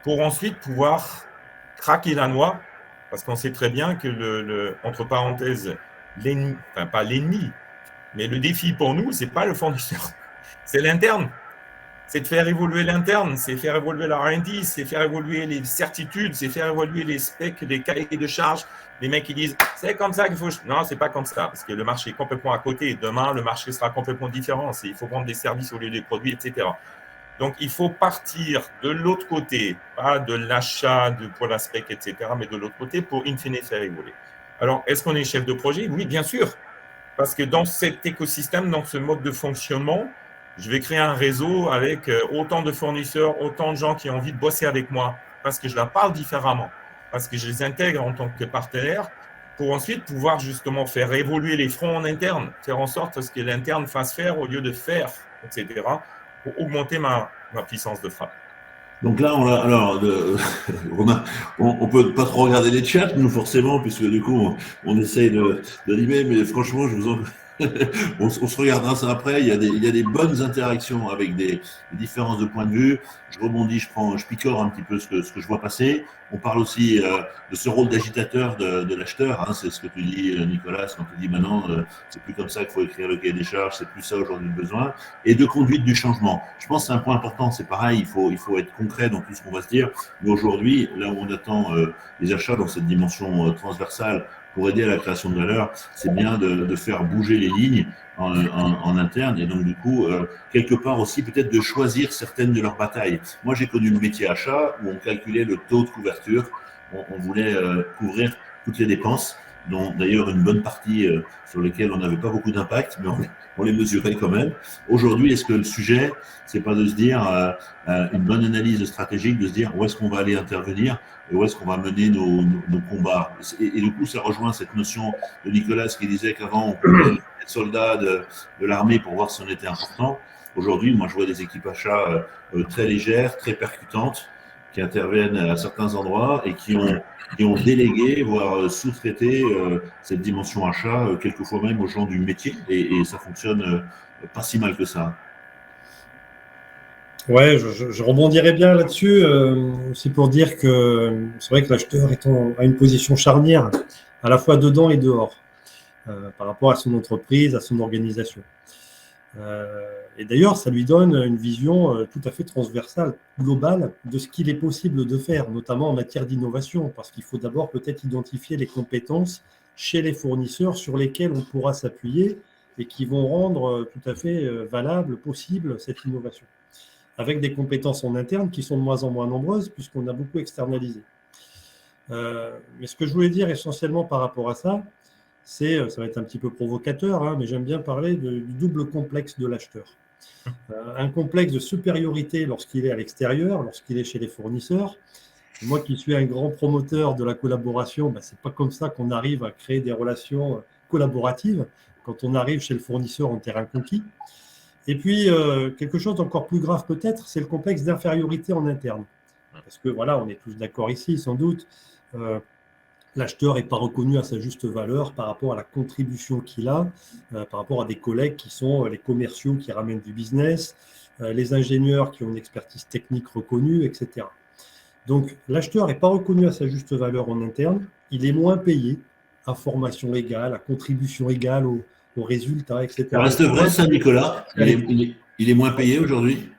pour ensuite pouvoir craquer la noix, parce qu'on sait très bien que, entre parenthèses, l'ennemi, enfin pas l'ennemi, mais le défi pour nous, ce n'est pas le fournisseur, c'est l'interne. C'est de faire évoluer l'interne, c'est faire évoluer la R&D, c'est faire évoluer les certitudes, c'est faire évoluer les specs, les cahiers de charges. Les mecs qui disent « c'est comme ça qu'il faut… » Non, c'est pas comme ça, parce que le marché est complètement à côté. Demain, le marché sera complètement différent. Il faut vendre des services au lieu des produits, etc. Donc, il faut partir de l'autre côté, pas de l'achat pour la spec, etc., mais de l'autre côté pour, in fine, faire évoluer. Alors, est-ce qu'on est chef de projet? Oui, bien sûr. Parce que dans cet écosystème, dans ce mode de fonctionnement, je vais créer un réseau avec autant de fournisseurs, autant de gens qui ont envie de bosser avec moi, parce que je leur parle différemment, parce que je les intègre en tant que partenaire, pour ensuite pouvoir justement faire évoluer les fronts en interne, faire en sorte à ce que l'interne fasse faire au lieu de faire, etc., pour augmenter ma puissance de frappe.
Donc là, on peut pas trop regarder les chats, nous forcément, puisque du coup, on essaye d'animer, mais franchement, on se regardera ça après. Il y a des bonnes interactions avec des différences de points de vue. Je rebondis, je picore un petit peu ce que je vois passer. On parle aussi de ce rôle d'agitateur de l'acheteur. Hein, c'est ce que tu dis, Nicolas, quand tu dis maintenant, c'est plus comme ça qu'il faut écrire le cahier des charges, c'est plus ça aujourd'hui le besoin. Et de conduite du changement. Je pense que c'est un point important. C'est pareil, il faut être concret dans tout ce qu'on va se dire. Mais aujourd'hui, là où on attend les achats dans cette dimension transversale, pour aider à la création de valeur, c'est bien de faire bouger les lignes en interne et donc du coup, quelque part aussi peut-être de choisir certaines de leurs batailles. Moi, j'ai connu le métier achat où on calculait le taux de couverture, on voulait couvrir toutes les dépenses, dont d'ailleurs une bonne partie sur lesquelles on n'avait pas beaucoup d'impact, mais on les mesurait quand même. Aujourd'hui, est-ce que le sujet, c'est pas de se dire une bonne analyse stratégique, de se dire où est-ce qu'on va aller intervenir et où est-ce qu'on va mener nos combats. Et du coup, ça rejoint cette notion de Nicolas qui disait qu'avant, on pouvait être soldat de l'armée pour voir si on était important. Aujourd'hui, moi, je vois des équipes achats très légères, très percutantes, qui interviennent à certains endroits et qui ont délégué, voire sous-traité cette dimension achat, quelquefois même aux gens du métier. Et ça fonctionne pas si mal que ça.
Ouais, je rebondirais bien là-dessus. C'est pour dire que c'est vrai que l'acheteur a une position charnière, à la fois dedans et dehors, par rapport à son entreprise, à son organisation. Et d'ailleurs, ça lui donne une vision tout à fait transversale, globale, de ce qu'il est possible de faire, notamment en matière d'innovation, parce qu'il faut d'abord peut-être identifier les compétences chez les fournisseurs sur lesquelles on pourra s'appuyer et qui vont rendre tout à fait valable, possible cette innovation, avec des compétences en interne qui sont de moins en moins nombreuses puisqu'on a beaucoup externalisé. Mais ce que je voulais dire essentiellement par rapport à ça, ça va être un petit peu provocateur, hein, mais j'aime bien parler du double complexe de l'acheteur. Un complexe de supériorité lorsqu'il est à l'extérieur, lorsqu'il est chez les fournisseurs. Moi qui suis un grand promoteur de la collaboration, ce n'est pas comme ça qu'on arrive à créer des relations collaboratives quand on arrive chez le fournisseur en terrain conquis. Et puis, quelque chose d'encore plus grave peut-être, c'est le complexe d'infériorité en interne. Parce que voilà, on est tous d'accord ici, sans doute, l'acheteur n'est pas reconnu à sa juste valeur par rapport à la contribution qu'il a, par rapport à des collègues qui sont les commerciaux qui ramènent du business, les ingénieurs qui ont une expertise technique reconnue, etc. Donc, l'acheteur n'est pas reconnu à sa juste valeur en interne, il est moins payé à formation égale, à contribution égale aux résultats, etc.
Ça reste vrai, ça, Nicolas? Il est moins payé aujourd'hui?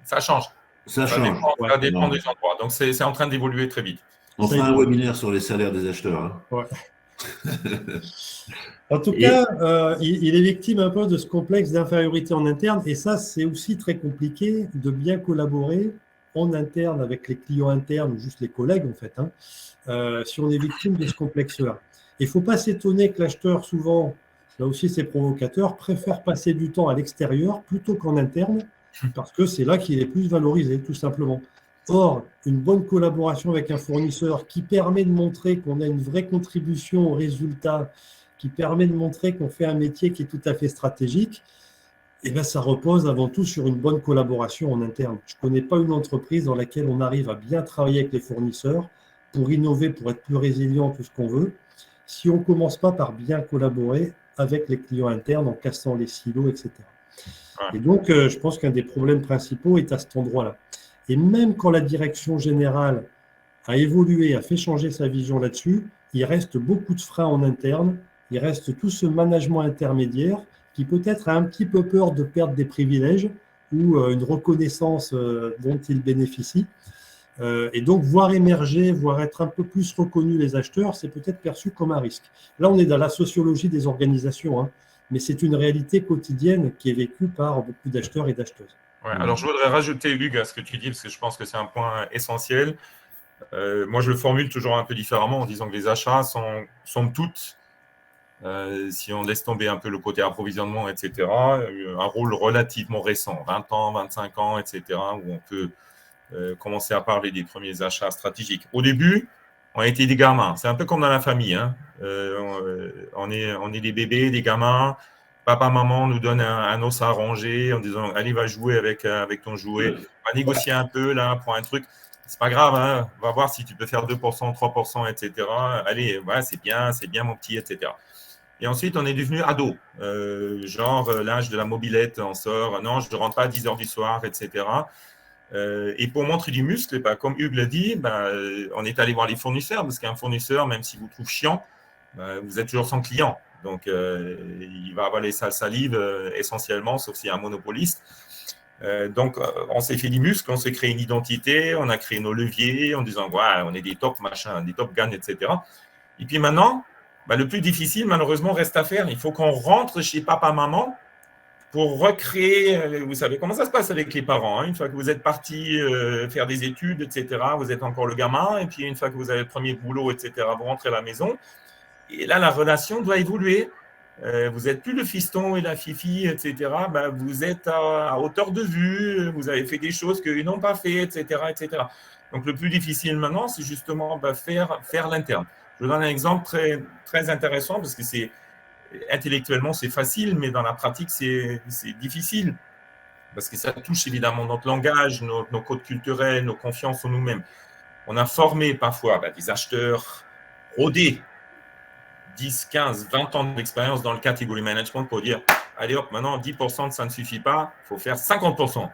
Ça change.
Ça change.
Ça dépend des endroits. Donc, c'est en train d'évoluer très vite.
On fera un webinaire sur les salaires des acheteurs. Hein.
Ouais. En tout cas, il est victime un peu de ce complexe d'infériorité en interne. Et ça, c'est aussi très compliqué de bien collaborer en interne avec les clients internes ou juste les collègues en fait, si on est victime de ce complexe-là. Il ne faut pas s'étonner que l'acheteur, souvent, là aussi c'est provocateur, préfère passer du temps à l'extérieur plutôt qu'en interne, parce que c'est là qu'il est plus valorisé, tout simplement. Or, une bonne collaboration avec un fournisseur qui permet de montrer qu'on a une vraie contribution au résultat, qui permet de montrer qu'on fait un métier qui est tout à fait stratégique, eh bien, ça repose avant tout sur une bonne collaboration en interne. Je ne connais pas une entreprise dans laquelle on arrive à bien travailler avec les fournisseurs pour innover, pour être plus résilient, tout ce qu'on veut, si on ne commence pas par bien collaborer avec les clients internes en cassant les silos, etc. Et donc, je pense qu'un des problèmes principaux est à cet endroit-là. Et même quand la direction générale a évolué, a fait changer sa vision là-dessus, il reste beaucoup de freins en interne, il reste tout ce management intermédiaire qui peut-être a un petit peu peur de perdre des privilèges ou une reconnaissance dont il bénéficie. Et donc, voir émerger, voir être un peu plus reconnus les acheteurs, c'est peut-être perçu comme un risque. Là, on est dans la sociologie des organisations, mais c'est une réalité quotidienne qui est vécue par beaucoup d'acheteurs et d'acheteuses.
Ouais, alors, je voudrais rajouter, Hugues, à ce que tu dis, parce que je pense que c'est un point essentiel. Moi, je le formule toujours un peu différemment en disant que les achats sont toutes, si on laisse tomber un peu le côté approvisionnement, etc., un rôle relativement récent, 20 ans, 25 ans, etc., où on peut commencer à parler des premiers achats stratégiques. Au début, on était des gamins. C'est un peu comme dans la famille. On est des bébés, des gamins. Papa, maman nous donne un os à ronger en disant « Allez, va jouer avec ton jouet. Va négocier un peu, là, prends un truc. C'est pas grave, va voir si tu peux faire 2%, 3%, etc. Allez, ouais, c'est bien, mon petit, etc. » Et ensuite, on est devenu ado. L'âge de la mobilette, on sort. Non, je ne rentre pas à 10 heures du soir, etc. Et pour montrer du muscle, comme Hugues l'a dit, on est allé voir les fournisseurs, parce qu'un fournisseur, même s'il vous trouve chiant, vous êtes toujours son client. Donc, il va avaler sa salive essentiellement, sauf s'il y a un monopoliste. Donc, on s'est fait du muscle, on s'est créé une identité, on a créé nos leviers en disant ouais, on est des top machins, des top guns, etc. Et puis maintenant, le plus difficile, malheureusement, reste à faire. Il faut qu'on rentre chez papa, maman pour recréer. Vous savez comment ça se passe avec les parents. Une fois que vous êtes parti faire des études, etc., vous êtes encore le gamin. Et puis, une fois que vous avez le premier boulot, etc., vous rentrez à la maison. Et là, la relation doit évoluer. Vous n'êtes plus le fiston et la fifi, etc. Vous êtes à hauteur de vue, vous avez fait des choses qu'ils n'ont pas fait, etc., etc. Donc, le plus difficile maintenant, c'est justement faire l'interne. Je vous donne un exemple très, très intéressant parce que intellectuellement, c'est facile, mais dans la pratique, c'est difficile parce que ça touche évidemment notre langage, nos codes culturels, nos confiances en nous-mêmes. On a formé parfois des acheteurs rodés, 10, 15, 20 ans d'expérience dans le category management pour dire allez hop, maintenant 10% ça ne suffit pas, il faut faire 50%.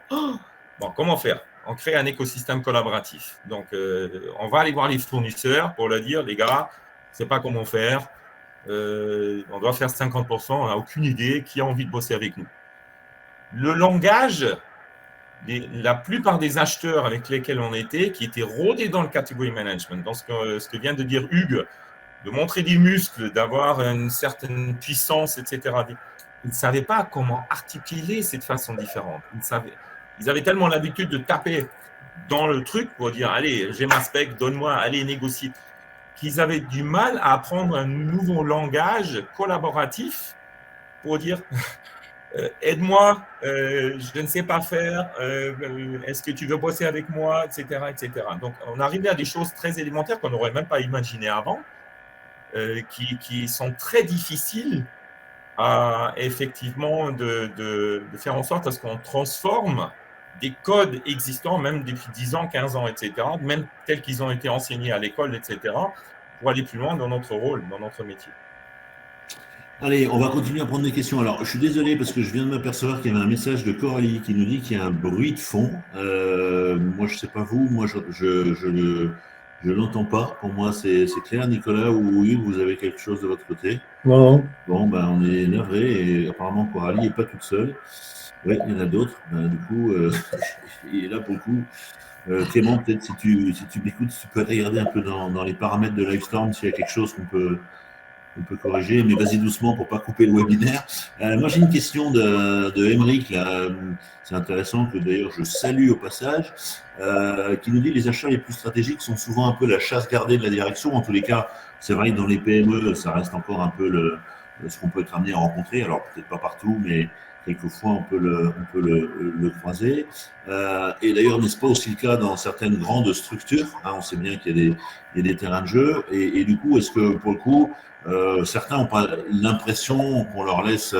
Bon, comment faire? On crée un écosystème collaboratif. Donc, on va aller voir les fournisseurs pour leur dire les gars, je ne sais pas comment faire, on doit faire 50%, on n'a aucune idée, qui a envie de bosser avec nous? Le langage, la plupart des acheteurs avec lesquels on était, qui étaient rodés dans le category management, dans ce que vient de dire Hugues, de montrer des muscles, d'avoir une certaine puissance, etc. Ils ne savaient pas comment articuler cette façon différente. Ils avaient tellement l'habitude de taper dans le truc pour dire « Allez, j'ai ma spec, donne-moi, allez, négocier », qu'ils avaient du mal à apprendre un nouveau langage collaboratif pour dire « Aide-moi, je ne sais pas faire, est-ce que tu veux bosser avec moi ?» etc., etc. Donc, on arrivait à des choses très élémentaires qu'on n'aurait même pas imaginées avant. Qui sont très difficiles à effectivement de faire en sorte à ce qu'on transforme des codes existants, même depuis 10 ans, 15 ans, etc., même tels qu'ils ont été enseignés à l'école, etc., pour aller plus loin dans notre rôle, dans notre métier.
Allez, on va continuer à prendre des questions. Alors, je suis désolé parce que je viens de m'apercevoir qu'il y avait un message de Coralie qui nous dit qu'il y a un bruit de fond. Moi, je ne sais pas vous, moi, je l'entends pas. Pour moi, c'est clair. Nicolas ou Hugues, vous avez quelque chose de votre côté?
Non.
Bon, on est navré et apparemment Coralie n'est pas toute seule. Oui, il y en a d'autres. Du coup, il est là pour le coup. Clément, peut-être si tu m'écoutes, tu peux regarder un peu dans les paramètres de Livestorm s'il y a quelque chose qu'on peut on peut corriger, mais vas-y doucement pour pas couper le webinaire. Moi, j'ai une question de Émeric, là. C'est intéressant, que d'ailleurs je salue au passage, qui nous dit les achats les plus stratégiques sont souvent un peu la chasse gardée de la direction. En tous les cas, c'est vrai que dans les PME, ça reste encore un peu ce qu'on peut être amené à rencontrer. Alors peut-être pas partout, mais quelquefois on peut le croiser. Et d'ailleurs, n'est-ce pas aussi le cas dans certaines grandes structures, hein, on sait bien qu'il y a des terrains de jeu. Et du coup, est-ce que pour le coup, certains n'ont pas l'impression qu'on leur laisse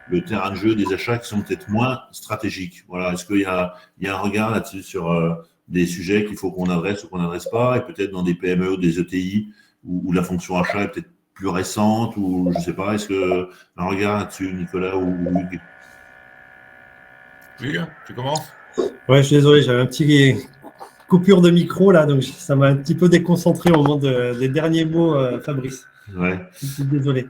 le terrain de jeu des achats qui sont peut-être moins stratégiques? Voilà. Est-ce qu'il y a un regard là-dessus sur des sujets qu'il faut qu'on adresse ou qu'on n'adresse pas, et peut-être dans des PME ou des ETI où la fonction achat est peut-être plus récente, ou je ne sais pas, est-ce que un regard là-dessus, Nicolas ou Hugues?
Hugues, tu commences?
Ouais, je suis désolé, j'avais un petit coupure de micro là, donc ça m'a un petit peu déconcentré au moment des derniers mots, Fabrice.
Ouais.
Je suis désolé.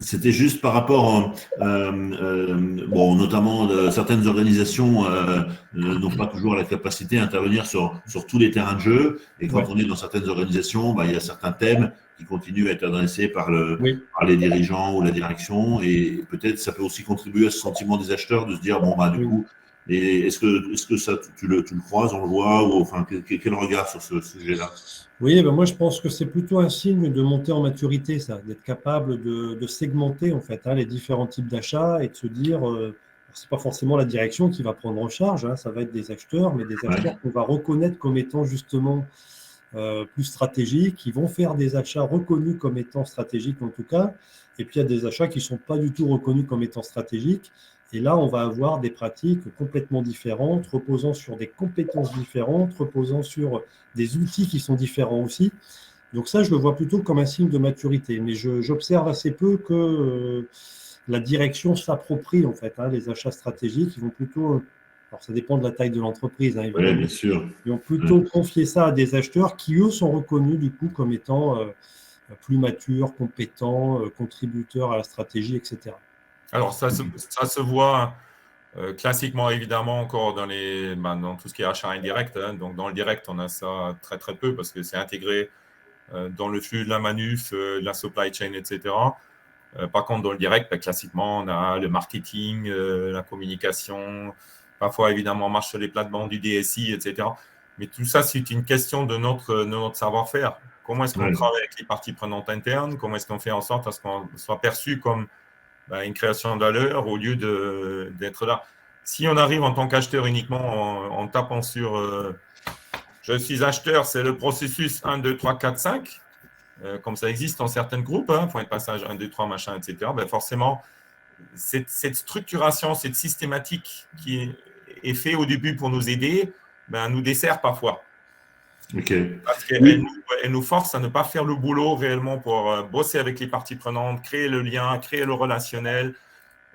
C'était juste par rapport, bon, notamment certaines organisations n'ont pas toujours la capacité à intervenir sur tous les terrains de jeu. Et quand on est dans certaines organisations, il y a certains thèmes qui continuent à être adressés par les dirigeants ou la direction. Et peut-être ça peut aussi contribuer à ce sentiment des acheteurs de se dire, bon, du coup, et est-ce que ça, tu le croises, on le voit, ou enfin, quel regard sur ce sujet-là?
Oui, moi je pense que c'est plutôt un signe de montée en maturité, ça, d'être capable de segmenter en fait les différents types d'achats et de se dire, c'est pas forcément la direction qui va prendre en charge, ça va être des acheteurs, mais des acheteurs qu'on va reconnaître comme étant justement plus stratégiques, qui vont faire des achats reconnus comme étant stratégiques en tout cas, et puis il y a des achats qui ne sont pas du tout reconnus comme étant stratégiques. Et là, on va avoir des pratiques complètement différentes, reposant sur des compétences différentes, reposant sur des outils qui sont différents aussi. Donc ça, je le vois plutôt comme un signe de maturité. Mais j'observe assez peu que la direction s'approprie en fait les achats stratégiques. Ils vont plutôt, alors ça dépend de la taille de l'entreprise, évidemment.
Oui, bien sûr.
Ils vont plutôt confier ça à des acheteurs qui, eux, sont reconnus du coup comme étant plus matures, compétents, contributeurs à la stratégie, etc.
Alors, ça se voit classiquement, évidemment, encore dans tout ce qui est achat indirect. Donc, dans le direct, on a ça très, très peu parce que c'est intégré dans le flux de la manuf, de la supply chain, etc. Par contre, dans le direct, classiquement, on a le marketing, la communication. Parfois, évidemment, on marche sur les plates-bandes du DSI, etc. Mais tout ça, c'est une question de notre savoir-faire. Comment est-ce qu'on travaille avec les parties prenantes internes? Comment est-ce qu'on fait en sorte à ce qu'on soit perçu comme une création de valeur au lieu d'être là. Si on arrive en tant qu'acheteur uniquement en tapant sur je suis acheteur, c'est le processus 1, 2, 3, 4, 5, comme ça existe dans certains groupes, point de passage 1, 2, 3, machin, etc. Forcément, cette structuration, cette systématique qui est faite au début pour nous aider, nous dessert parfois. Parce qu'elle nous force à ne pas faire le boulot réellement pour bosser avec les parties prenantes, créer le lien, créer le relationnel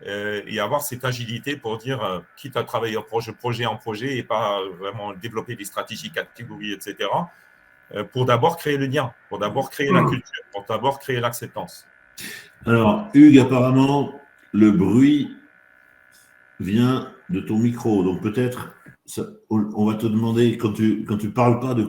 et avoir cette agilité pour dire quitte à travailler projet en projet et pas vraiment développer des stratégies catégories, etc. Pour d'abord créer le lien, pour d'abord créer la culture, pour d'abord créer l'acceptance.
Alors, Hugues, apparemment, le bruit vient de ton micro, donc peut-être on va te demander, quand tu parles pas, de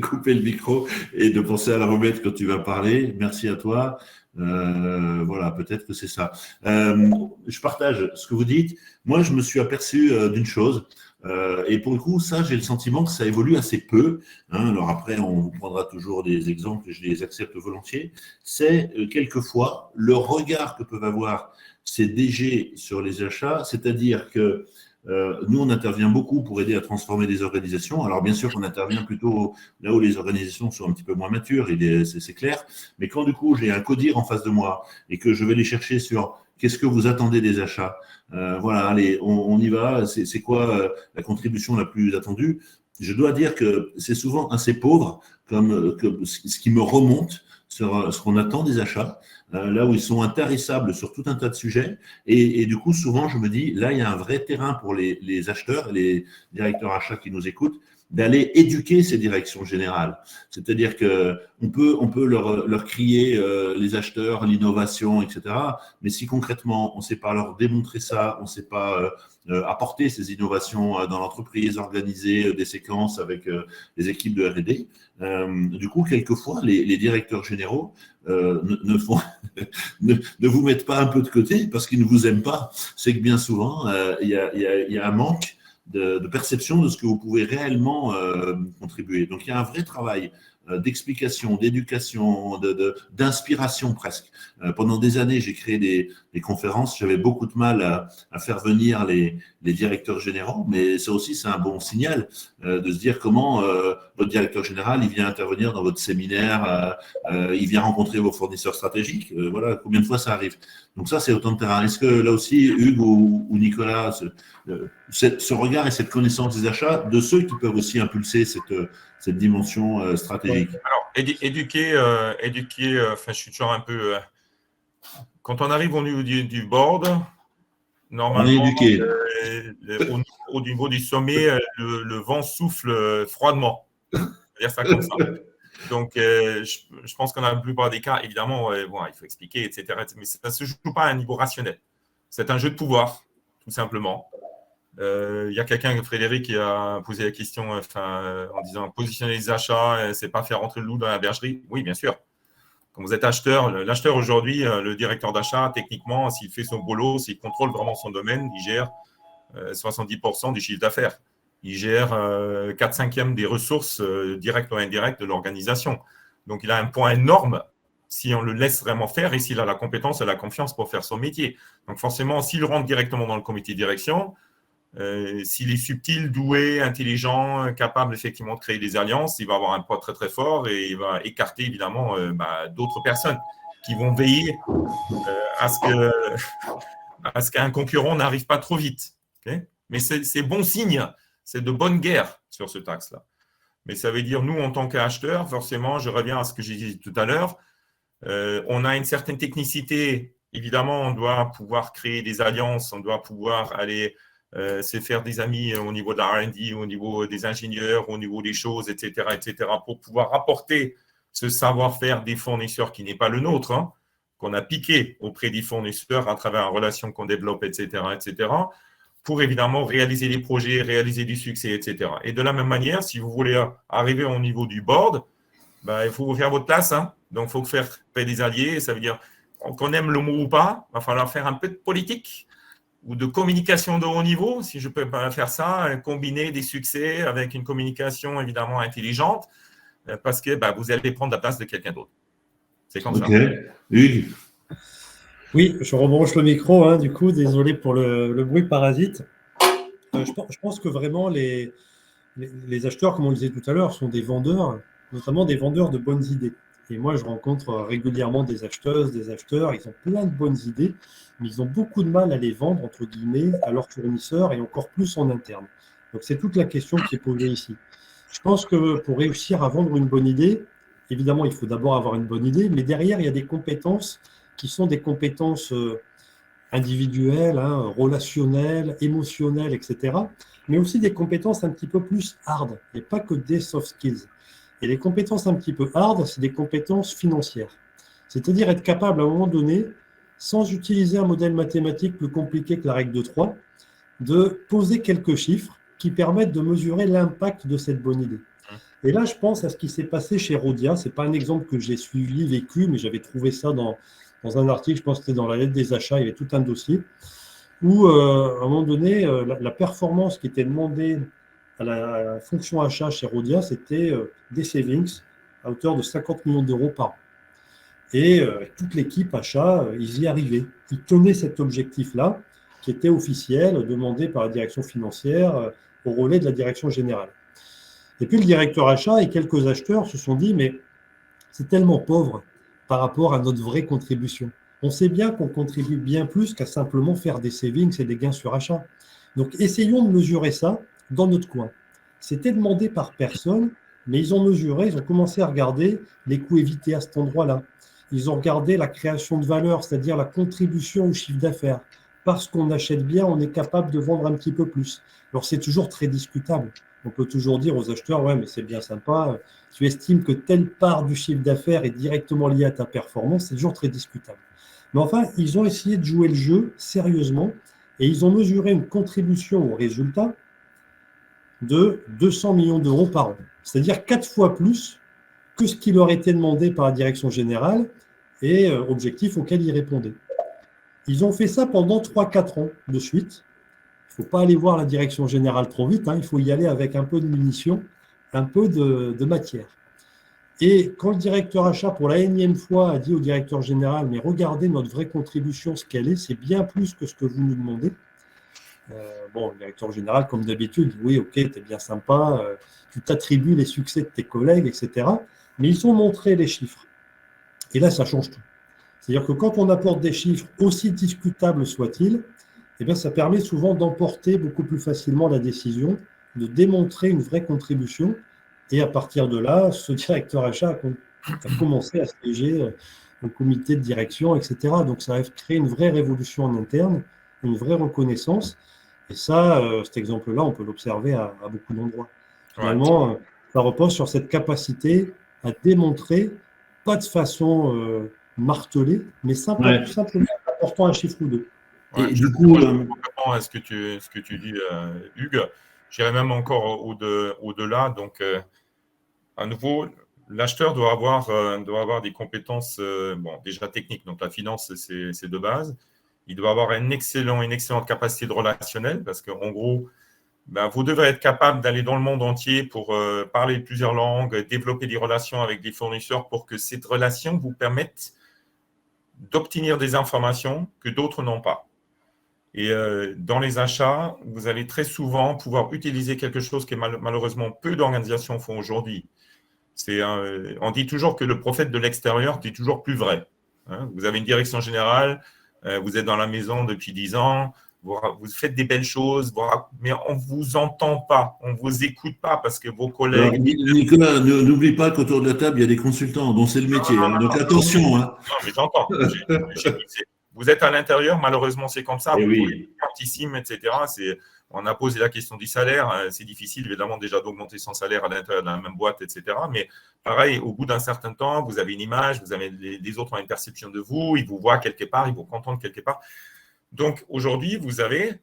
couper le micro et de penser à la remettre quand tu vas parler. Merci à toi. Voilà, peut-être que c'est ça. Je partage ce que vous dites. Moi, je me suis aperçu d'une chose. Et pour le coup, ça, j'ai le sentiment que ça évolue assez peu. Alors après, on vous prendra toujours des exemples et je les accepte volontiers. C'est quelquefois le regard que peuvent avoir ces DG sur les achats, c'est-à-dire que nous, on intervient beaucoup pour aider à transformer des organisations. Alors, bien sûr qu'on intervient plutôt là où les organisations sont un petit peu moins matures, c'est clair. Mais quand, du coup, j'ai un codir en face de moi et que je vais les chercher sur qu'est-ce que vous attendez des achats, voilà, allez, on y va. C'est quoi la contribution la plus attendue? Je dois dire que c'est souvent assez pauvre comme ce qui me remonte sur ce qu'on attend des achats, là où ils sont intarissables sur tout un tas de sujets. Et du coup, souvent, je me dis, là, il y a un vrai terrain pour les acheteurs, les directeurs achats qui nous écoutent, d'aller éduquer ces directions générales. C'est-à-dire qu'on peut leur crier les acheteurs, l'innovation, etc. Mais si concrètement, on ne sait pas leur démontrer ça, on ne sait pas apporter ces innovations dans l'entreprise, organiser des séquences avec les équipes de R&D, du coup, quelquefois, les directeurs généraux ne vous mettent pas un peu de côté parce qu'ils ne vous aiment pas. C'est que bien souvent, il y a un manque de perception de ce que vous pouvez réellement contribuer. Donc, il y a un vrai travail d'explication, d'éducation, d'inspiration presque. Pendant des années, j'ai créé des conférences. J'avais beaucoup de mal à faire venir les directeurs généraux, mais ça aussi, c'est un bon signal de se dire comment votre directeur général, il vient intervenir dans votre séminaire, il vient rencontrer vos fournisseurs stratégiques. Voilà, combien de fois ça arrive. Donc ça, c'est autant de terrain. Est-ce que là aussi, Hugues ou Nicolas, ce regard et cette connaissance des achats de ceux qui peuvent aussi impulser cette dimension stratégique?
Alors, éduquer, enfin, je suis toujours un peu… quand on arrive au niveau du board, normalement, au niveau du sommet, le vent souffle froidement. C'est-à-dire ça comme ça. Donc, je pense qu'en la plupart des cas, évidemment, bon, il faut expliquer, etc. Mais ça ne se joue pas à un niveau rationnel. C'est un jeu de pouvoir, tout simplement. Il y a quelqu'un, Frédéric, qui a posé la question en disant positionner les achats, c'est pas faire rentrer le loup dans la bergerie. Oui, bien sûr. Quand vous êtes acheteur, l'acheteur aujourd'hui, le directeur d'achat, techniquement, s'il fait son boulot, s'il contrôle vraiment son domaine, il gère 70% du chiffre d'affaires. Il gère 4/5 des ressources directes ou indirectes de l'organisation. Donc, il a un point énorme si on le laisse vraiment faire et s'il a la compétence et la confiance pour faire son métier. Donc, forcément, s'il rentre directement dans le comité de direction, s'il est subtil, doué, intelligent, capable effectivement de créer des alliances, il va avoir un poids très très fort et il va écarter évidemment d'autres personnes qui vont veiller à ce qu'un concurrent n'arrive pas trop vite. Okay, mais c'est bon signe, c'est de bonne guerre sur ce axe-là. Mais ça veut dire, nous, en tant qu'acheteurs, forcément, je reviens à ce que j'ai dit tout à l'heure, on a une certaine technicité. Évidemment, on doit pouvoir créer des alliances, on doit pouvoir aller se faire des amis au niveau de la R&D, au niveau des ingénieurs, au niveau des choses, etc., pour pouvoir apporter ce savoir-faire des fournisseurs qui n'est pas le nôtre, hein, qu'on a piqué auprès des fournisseurs à travers une relation qu'on développe, etc., pour évidemment réaliser des projets, réaliser du succès, etc. Et de la même manière, si vous voulez arriver au niveau du board, il faut vous faire votre place. Hein. Donc, il faut faire des alliés. Ça veut dire qu'on aime le mot ou pas, il va falloir faire un peu de politique ou de communication de haut niveau, si je peux pas faire ça, combiner des succès avec une communication évidemment intelligente, parce que vous allez prendre la place de quelqu'un d'autre. C'est comme ça.
Hugues.
Oui, je rebranche le micro, hein, du coup, désolé pour le bruit parasite. Je pense que vraiment les acheteurs, comme on le disait tout à l'heure, sont des vendeurs, notamment des vendeurs de bonnes idées. Et moi, je rencontre régulièrement des acheteuses, des acheteurs, ils ont plein de bonnes idées, mais ils ont beaucoup de mal à les vendre, entre guillemets, à leurs fournisseurs et encore plus en interne. Donc, c'est toute la question qui est posée ici. Je pense que pour réussir à vendre une bonne idée, évidemment, il faut d'abord avoir une bonne idée, mais derrière, il y a des compétences qui sont des compétences individuelles, hein, relationnelles, émotionnelles, etc., mais aussi des compétences un petit peu plus hard, et pas que des soft skills. Et les compétences un petit peu hard, c'est des compétences financières. C'est-à-dire être capable à un moment donné, sans utiliser un modèle mathématique plus compliqué que la règle de 3, de poser quelques chiffres qui permettent de mesurer l'impact de cette bonne idée. Et là, je pense à ce qui s'est passé chez Rhodia. Ce n'est pas un exemple que j'ai suivi, vécu, mais j'avais trouvé ça dans un article, je pense que c'était dans la lettre des achats, il y avait tout un dossier, où à un moment donné, la performance qui était demandée à la fonction achat chez Rhodia, c'était des savings à hauteur de 50 millions d'euros par an. Et toute l'équipe achat, ils y arrivaient. Ils tenaient cet objectif-là, qui était officiel, demandé par la direction financière au relais de la direction générale. Et puis le directeur achat et quelques acheteurs se sont dit, mais c'est tellement pauvre par rapport à notre vraie contribution. On sait bien qu'on contribue bien plus qu'à simplement faire des savings et des gains sur achat. Donc essayons de mesurer ça dans notre coin. C'était demandé par personne, mais ils ont mesuré, ils ont commencé à regarder les coûts évités à cet endroit-là. Ils ont regardé la création de valeur, c'est-à-dire la contribution au chiffre d'affaires. Parce qu'on achète bien, on est capable de vendre un petit peu plus. Alors c'est toujours très discutable. On peut toujours dire aux acheteurs, ouais, mais c'est bien sympa, tu estimes que telle part du chiffre d'affaires est directement liée à ta performance, c'est toujours très discutable. Mais enfin, ils ont essayé de jouer le jeu sérieusement et ils ont mesuré une contribution au résultat de 200 millions d'euros par an, c'est-à-dire 4 fois plus que ce qui leur était demandé par la direction générale et objectif auquel ils répondaient. Ils ont fait ça pendant 3-4 ans de suite. Il ne faut pas aller voir la direction générale trop vite, il faut y aller avec un peu de munitions, un peu de matière. Et quand le directeur achat, pour la énième fois, a dit au directeur général, mais regardez notre vraie contribution, ce qu'elle est, c'est bien plus que ce que vous nous demandez. Le directeur général, comme d'habitude, dit oui, ok, t'es bien sympa, tu t'attribues les succès de tes collègues, etc. Mais ils ont montré les chiffres. Et là, ça change tout. C'est-à-dire que quand on apporte des chiffres, aussi discutables soient-ils, eh bien, ça permet souvent d'emporter beaucoup plus facilement la décision, de démontrer une vraie contribution. Et à partir de là, ce directeur achat a commencé à siéger au comité de direction, etc. Donc, ça a créé une vraie révolution en interne, une vraie reconnaissance. Et ça, cet exemple-là, on peut l'observer à beaucoup d'endroits. Finalement, ça repose sur cette capacité à démontrer, pas de façon martelée, mais simplement en apportant un chiffre ou deux.
Et du coup, ce que tu dis, Hugues, j'irais même encore au-delà. Donc, à nouveau, l'acheteur doit avoir des compétences déjà techniques. Donc, la finance, c'est de base. Il doit avoir une excellente capacité de relationnel parce qu'en gros, vous devrez être capable d'aller dans le monde entier pour parler plusieurs langues, développer des relations avec des fournisseurs pour que cette relation vous permette d'obtenir des informations que d'autres n'ont pas. Et dans les achats, vous allez très souvent pouvoir utiliser quelque chose que malheureusement peu d'organisations font aujourd'hui. On dit toujours que le prophète de l'extérieur dit toujours plus vrai. Vous avez une direction générale, vous êtes dans la maison depuis 10 ans, vous faites des belles choses, mais on ne vous entend pas, on ne vous écoute pas parce que vos collègues…
Alors, Nicolas, n'oublie pas qu'autour de la table, il y a des consultants dont c'est le métier. Donc attention.
Non, mais j'entends. Vous êtes à l'intérieur, malheureusement, c'est comme ça.
Et
vous
oui.
Tantissime, etc. On a posé la question du salaire. C'est difficile, évidemment, déjà d'augmenter son salaire à l'intérieur de la même boîte, etc. Mais pareil, au bout d'un certain temps, vous avez une image, les autres ont une perception de vous, ils vous voient quelque part, ils vous contentent quelque part. Donc, aujourd'hui, vous avez,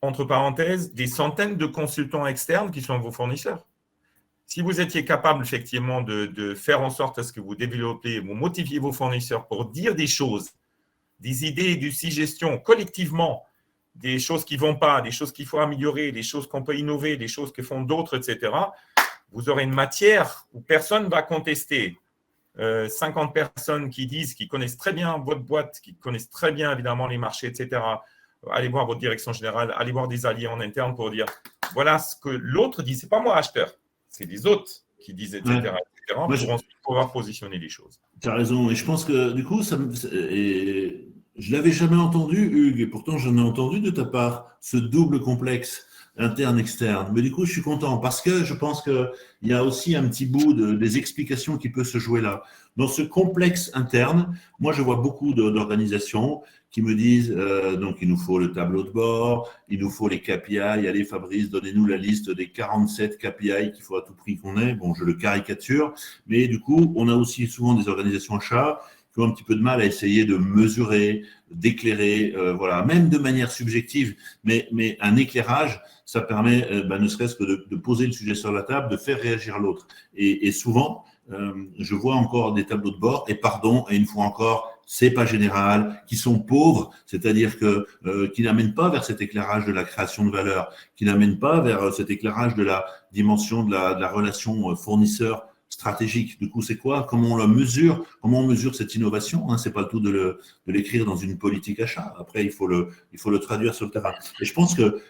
entre parenthèses, des centaines de consultants externes qui sont vos fournisseurs. Si vous étiez capable, effectivement, de faire en sorte à ce que vous développez, vous motiviez vos fournisseurs pour dire des choses, des idées, du suggestions collectivement, des choses qui ne vont pas, des choses qu'il faut améliorer, des choses qu'on peut innover, des choses que font d'autres, etc., vous aurez une matière où personne ne va contester. 50 personnes qui connaissent très bien votre boîte, qui connaissent très bien évidemment les marchés, etc. Allez voir votre direction générale, allez voir des alliés en interne pour dire voilà ce que l'autre dit. Ce n'est pas moi acheteur, c'est les autres qui disent, etc. etc. pour ensuite pouvoir positionner les choses.
Tu as raison. Et je pense que du coup, je ne l'avais jamais entendu, Hugues, et pourtant j'en ai entendu de ta part, ce double complexe interne-externe. Mais du coup, je suis content parce que je pense qu'il y a aussi un petit bout des explications qui peut se jouer là. Dans ce complexe interne, moi, je vois beaucoup d'organisations qui me disent donc il nous faut le tableau de bord, il nous faut les KPI. Allez, Fabrice, donnez-nous la liste des 47 KPI qu'il faut à tout prix qu'on ait. Bon, je le caricature, mais du coup, on a aussi souvent des organisations achats qui ont un petit peu de mal à essayer de mesurer, d'éclairer, même de manière subjective, mais un éclairage, ça permet ne serait-ce que de poser le sujet sur la table, de faire réagir l'autre. Et souvent, je vois encore des tableaux de bord, et une fois encore, c'est pas général, qui sont pauvres, c'est-à-dire qui n'amènent pas vers cet éclirage de la création de valeur, qui n'amènent pas vers cet éclairage de la dimension de la relation fournisseur stratégique. Du coup, c'est quoi? Comment on mesure cette innovation? C'est pas le tout de l'écrire dans une politique achat. Après, il faut le traduire sur le terrain. Et je pense que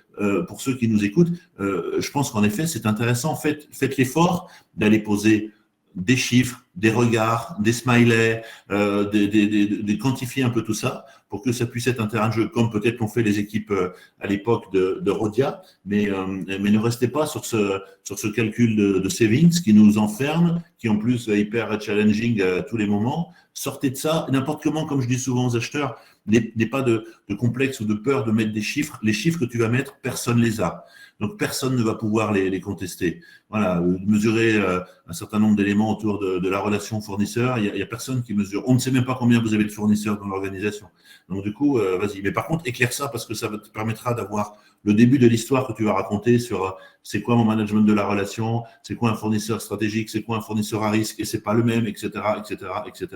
pour ceux qui nous écoutent, je pense qu'en effet, c'est intéressant. Faites l'effort d'aller poser des chiffres, des regards, des smileys, des quantifier un peu tout ça pour que ça puisse être un terrain de jeu, comme peut-être l'ont fait les équipes à l'époque de Rhodia, mais ne restez pas sur ce calcul de savings qui nous enferme, qui en plus est hyper challenging à tous les moments. Sortez de ça, n'importe comment, comme je dis souvent aux acheteurs, n'aie pas de complexe ou de peur de mettre des chiffres. Les chiffres que tu vas mettre, personne ne les a. Donc, personne ne va pouvoir les contester. Voilà, mesurer un certain nombre d'éléments autour de la relation fournisseur, il y a personne qui mesure. On ne sait même pas combien vous avez de fournisseurs dans l'organisation. Donc, du coup, vas-y. Mais par contre, éclaire ça parce que ça te permettra d'avoir le début de l'histoire que tu vas raconter sur c'est quoi mon management de la relation, c'est quoi un fournisseur stratégique, c'est quoi un fournisseur à risque, et c'est pas le même, etc., etc., etc.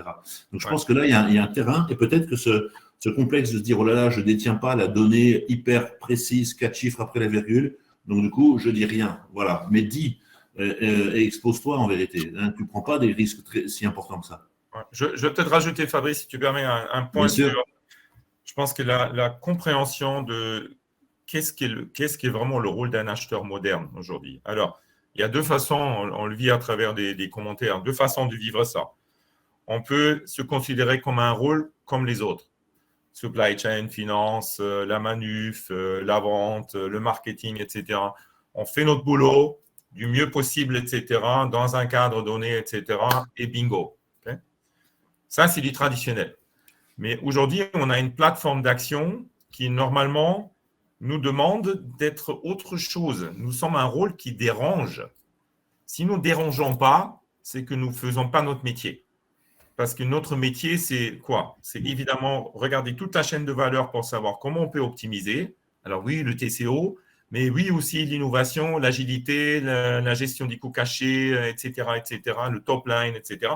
Donc, je pense que là, il y a un terrain, et peut-être que ce complexe de se dire, oh là là, je détiens pas la donnée hyper précise, 4 chiffres après la virgule, donc du coup, je dis rien. Voilà. Mais dis et expose-toi en vérité. Hein, tu ne prends pas des risques si importants que ça.
Ouais. Je vais peut-être rajouter, Fabrice, si tu permets, un point sur. Je pense que la compréhension de qu'est-ce qui est vraiment le rôle d'un acheteur moderne aujourd'hui. Alors, il y a deux façons, on le vit à travers des commentaires, deux façons de vivre ça. On peut se considérer comme un rôle comme les autres. Supply chain, finance, la manuf, la vente, le marketing, etc. On fait notre boulot du mieux possible, etc., dans un cadre donné, etc., et bingo. Okay? Ça, c'est du traditionnel. Mais aujourd'hui, on a une plateforme d'action qui, normalement, nous demande d'être autre chose. Nous sommes un rôle qui dérange. Si nous ne dérangeons pas, c'est que nous ne faisons pas notre métier. Parce que notre métier, c'est quoi? C'est évidemment regarder toute la chaîne de valeur pour savoir comment on peut optimiser. Alors oui, le TCO, mais oui aussi l'innovation, l'agilité, la gestion des coûts cachés, etc., etc., le top line, etc.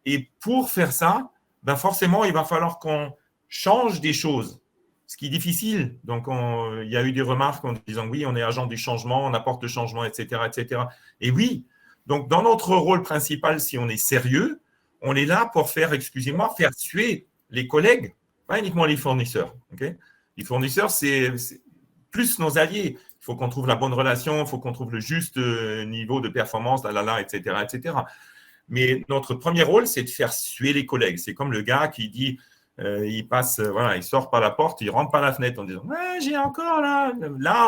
Et pour faire ça, ben forcément, il va falloir qu'on change des choses, ce qui est difficile. Donc, il y a eu des remarques en disant oui, on est agent du changement, on apporte le changement, etc., etc. Et oui, donc dans notre rôle principal, si on est sérieux, on est là pour faire suer les collègues, pas uniquement les fournisseurs. Okay? Les fournisseurs, c'est plus nos alliés. Il faut qu'on trouve la bonne relation, il faut qu'on trouve le juste niveau de performance, etc., etc. Mais notre premier rôle, c'est de faire suer les collègues. C'est comme le gars qui dit, il passe, il sort par la porte, il rentre par la fenêtre en disant, ouais, j'ai encore là,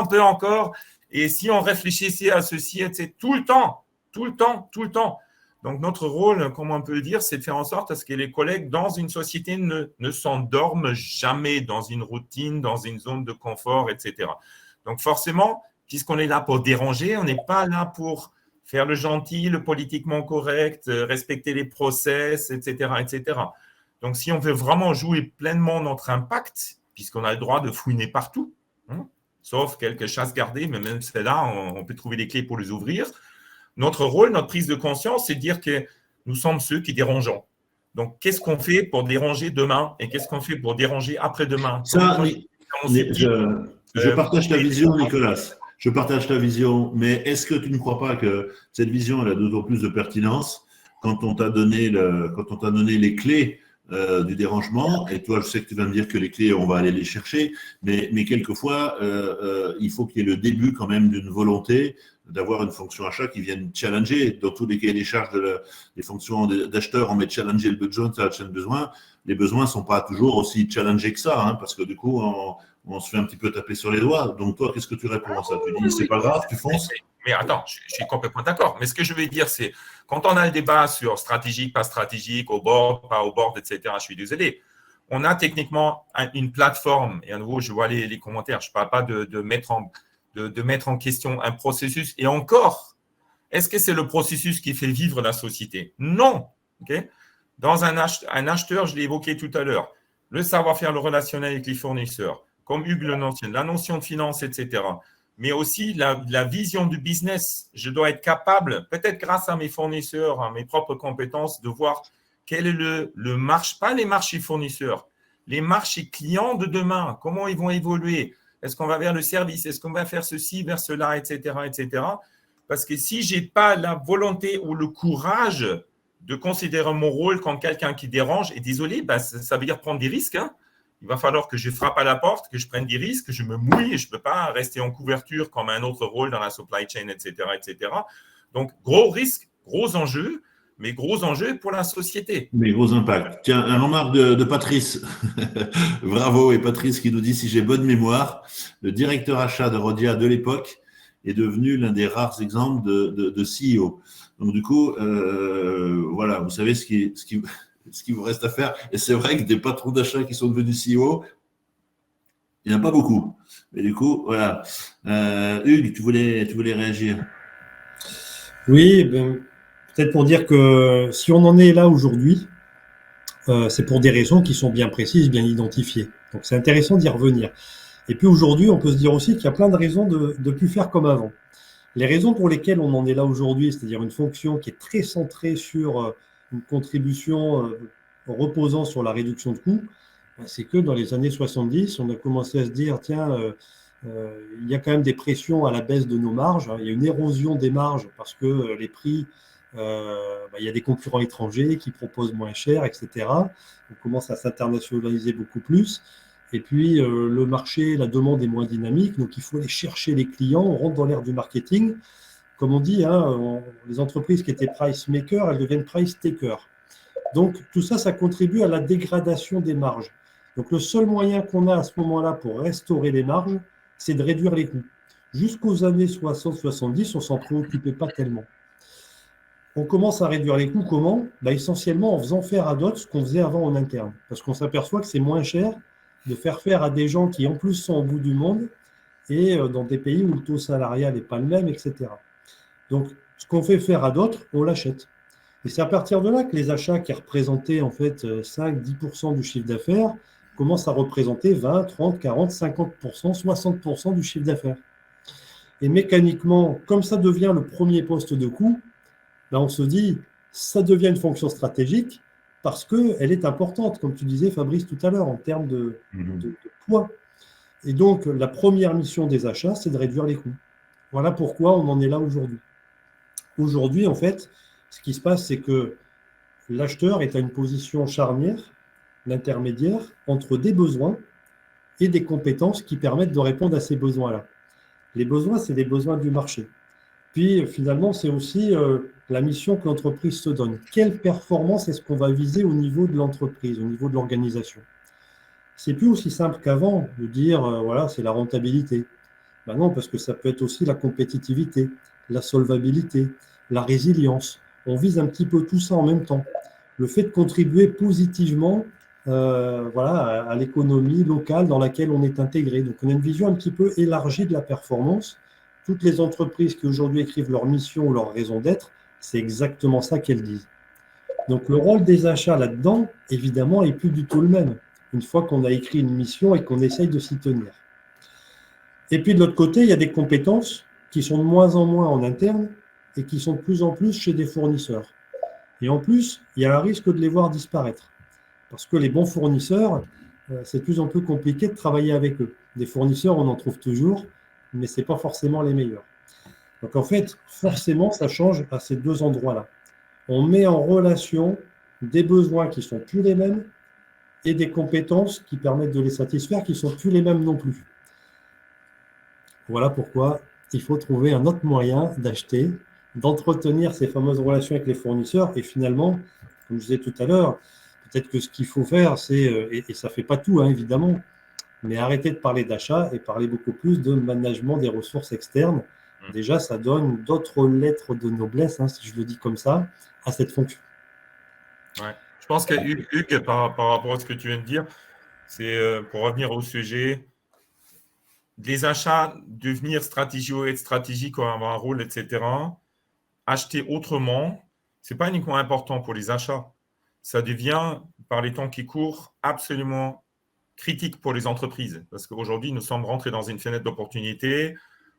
on peut encore. Et si on réfléchissait à ceci, etc., tout le temps. Donc, notre rôle, comment on peut le dire, c'est de faire en sorte à ce que les collègues dans une société ne s'endorment jamais dans une routine, dans une zone de confort, etc. Donc, forcément, puisqu'on est là pour déranger, on n'est pas là pour faire le gentil, le politiquement correct, respecter les process, etc., etc. Donc, si on veut vraiment jouer pleinement notre impact, puisqu'on a le droit de fouiner partout, sauf quelques chasses gardées, mais même celles-là, on peut trouver les clés pour les ouvrir. Notre rôle, notre prise de conscience, c'est de dire que nous sommes ceux qui dérangeons. Donc, qu'est-ce qu'on fait pour déranger demain et qu'est-ce qu'on fait pour déranger après-demain?
Ça, je partage ta vision, Nicolas. Je partage ta vision, mais est-ce que tu ne crois pas que cette vision elle a d'autant plus de pertinence quand on t'a donné les clés du dérangement, et toi, je sais que tu vas me dire que les clés, on va aller les chercher, mais quelquefois, il faut qu'il y ait le début quand même d'une volonté d'avoir une fonction achat qui vienne challenger. Dans tous les cahiers des charges des fonctions d'acheteur, on met challenger le besoin, ça chaîne besoin. Les besoins ne sont pas toujours aussi challengés que ça, hein, parce que du coup, on se fait un petit peu taper sur les doigts. Donc toi, qu'est-ce que tu réponds à ça? Tu dis, c'est pas grave, tu fonces?
Mais attends, je suis complètement d'accord. Mais ce que je veux dire, c'est quand on a le débat sur stratégique, pas stratégique, au board, pas au board, etc., je suis désolé. On a techniquement une plateforme, et à nouveau, je vois les commentaires, je ne parle pas de mettre en question un processus. Et encore, est-ce que c'est le processus qui fait vivre la société? Non. Okay? Dans un acheteur, je l'ai évoqué tout à l'heure, le savoir-faire, le relationnel avec les fournisseurs, comme Hugues le mentionne, la notion de finance, etc., mais aussi la vision du business. Je dois être capable, peut-être grâce à mes fournisseurs, à mes propres compétences, de voir quel est le marché, pas les marchés fournisseurs, les marchés clients de demain, comment ils vont évoluer. Est-ce qu'on va vers le service? Est-ce qu'on va faire ceci, vers cela, etc., etc. Parce que si je n'ai pas la volonté ou le courage de considérer mon rôle comme quelqu'un qui dérange, et désolé, ça veut dire prendre des risques, hein. Il va falloir que je frappe à la porte, que je prenne des risques, que je me mouille et je ne peux pas rester en couverture comme un autre rôle dans la supply chain, etc., etc. Donc, gros risque, gros enjeu, mais gros enjeux pour la société.
Mais gros impact. Tiens, un remarque de Patrice. Bravo, et Patrice qui nous dit, si j'ai bonne mémoire, le directeur achat de Rhodia de l'époque est devenu l'un des rares exemples de CEO. Donc du coup, voilà, vous savez ce qui vous reste à faire. Et c'est vrai que des patrons d'achat qui sont devenus CEO, il n'y en a pas beaucoup. Mais du coup, voilà. Hugues, tu voulais réagir?
Oui, peut-être pour dire que si on en est là aujourd'hui, c'est pour des raisons qui sont bien précises, bien identifiées. Donc c'est intéressant d'y revenir. Et puis aujourd'hui, on peut se dire aussi qu'il y a plein de raisons de ne plus faire comme avant. Les raisons pour lesquelles on en est là aujourd'hui, c'est-à-dire une fonction qui est très centrée sur une contribution reposant sur la réduction de coûts, c'est que dans les années 70, on a commencé à se dire, tiens, il y a quand même des pressions à la baisse de nos marges, il y a une érosion des marges parce que les prix, il y a des concurrents étrangers qui proposent moins cher, etc. On commence à s'internationaliser beaucoup plus. Et puis, le marché, la demande est moins dynamique, donc il faut aller chercher les clients, on rentre dans l'ère du marketing. Comme on dit, les entreprises qui étaient price makers, elles deviennent price takers. Donc, tout ça, ça contribue à la dégradation des marges. Donc, le seul moyen qu'on a à ce moment-là pour restaurer les marges, c'est de réduire les coûts. Jusqu'aux années 60-70, on ne s'en préoccupait pas tellement. On commence à réduire les coûts comment ? Essentiellement en faisant faire à d'autres ce qu'on faisait avant en interne. Parce qu'on s'aperçoit que c'est moins cher de faire à des gens qui en plus sont au bout du monde et dans des pays où le taux salarial n'est pas le même, etc. Donc, ce qu'on fait faire à d'autres, on l'achète. Et c'est à partir de là que les achats qui représentaient en fait 5-10% du chiffre d'affaires commencent à représenter 20, 30, 40, 50%, 60% du chiffre d'affaires. Et mécaniquement, comme ça devient le premier poste de coût, on se dit, ça devient une fonction stratégique parce qu'elle est importante, comme tu disais Fabrice tout à l'heure, en termes de poids. Et donc, la première mission des achats, c'est de réduire les coûts. Voilà pourquoi on en est là aujourd'hui. Aujourd'hui, en fait, ce qui se passe, c'est que l'acheteur est à une position charnière, l'intermédiaire, entre des besoins et des compétences qui permettent de répondre à ces besoins-là. Les besoins, c'est les besoins du marché. Puis, finalement, c'est aussi la mission que l'entreprise se donne. Quelle performance est-ce qu'on va viser au niveau de l'entreprise, au niveau de l'organisation ? C'est plus aussi simple qu'avant de dire, voilà, c'est la rentabilité. Non, parce que ça peut être aussi la compétitivité, la solvabilité, la résilience. On vise un petit peu tout ça en même temps. Le fait de contribuer positivement à l'économie locale dans laquelle on est intégré. Donc, on a une vision un petit peu élargie de la performance. Toutes les entreprises qui aujourd'hui écrivent leur mission ou leur raison d'être, c'est exactement ça qu'elles disent. Donc, le rôle des achats là-dedans, évidemment, n'est plus du tout le même, une fois qu'on a écrit une mission et qu'on essaye de s'y tenir. Et puis, de l'autre côté, il y a des compétences qui sont de moins en moins en interne et qui sont de plus en plus chez des fournisseurs. Et en plus, il y a un risque de les voir disparaître. Parce que les bons fournisseurs, c'est de plus en plus compliqué de travailler avec eux. Des fournisseurs, on en trouve toujours, mais ce n'est pas forcément les meilleurs. Donc en fait, forcément, ça change à ces deux endroits-là. On met en relation des besoins qui ne sont plus les mêmes et des compétences qui permettent de les satisfaire qui ne sont plus les mêmes non plus. Voilà pourquoi il faut trouver un autre moyen d'acheter, d'entretenir ces fameuses relations avec les fournisseurs et finalement, comme je disais tout à l'heure, peut-être que ce qu'il faut faire, c'est, et ça ne fait pas tout, évidemment, mais arrêter de parler d'achat et parler beaucoup plus de management des ressources externes. Déjà, ça donne d'autres lettres de noblesse, si je le dis comme ça, à cette fonction.
Ouais. Je pense que Hugues, par rapport à ce que tu viens de dire, c'est pour revenir au sujet, les achats, devenir stratégique, avoir un rôle, etc. Acheter autrement, ce n'est pas uniquement important pour les achats. Ça devient, par les temps qui courent, absolument critique pour les entreprises. Parce qu'aujourd'hui, nous sommes rentrés dans une fenêtre d'opportunité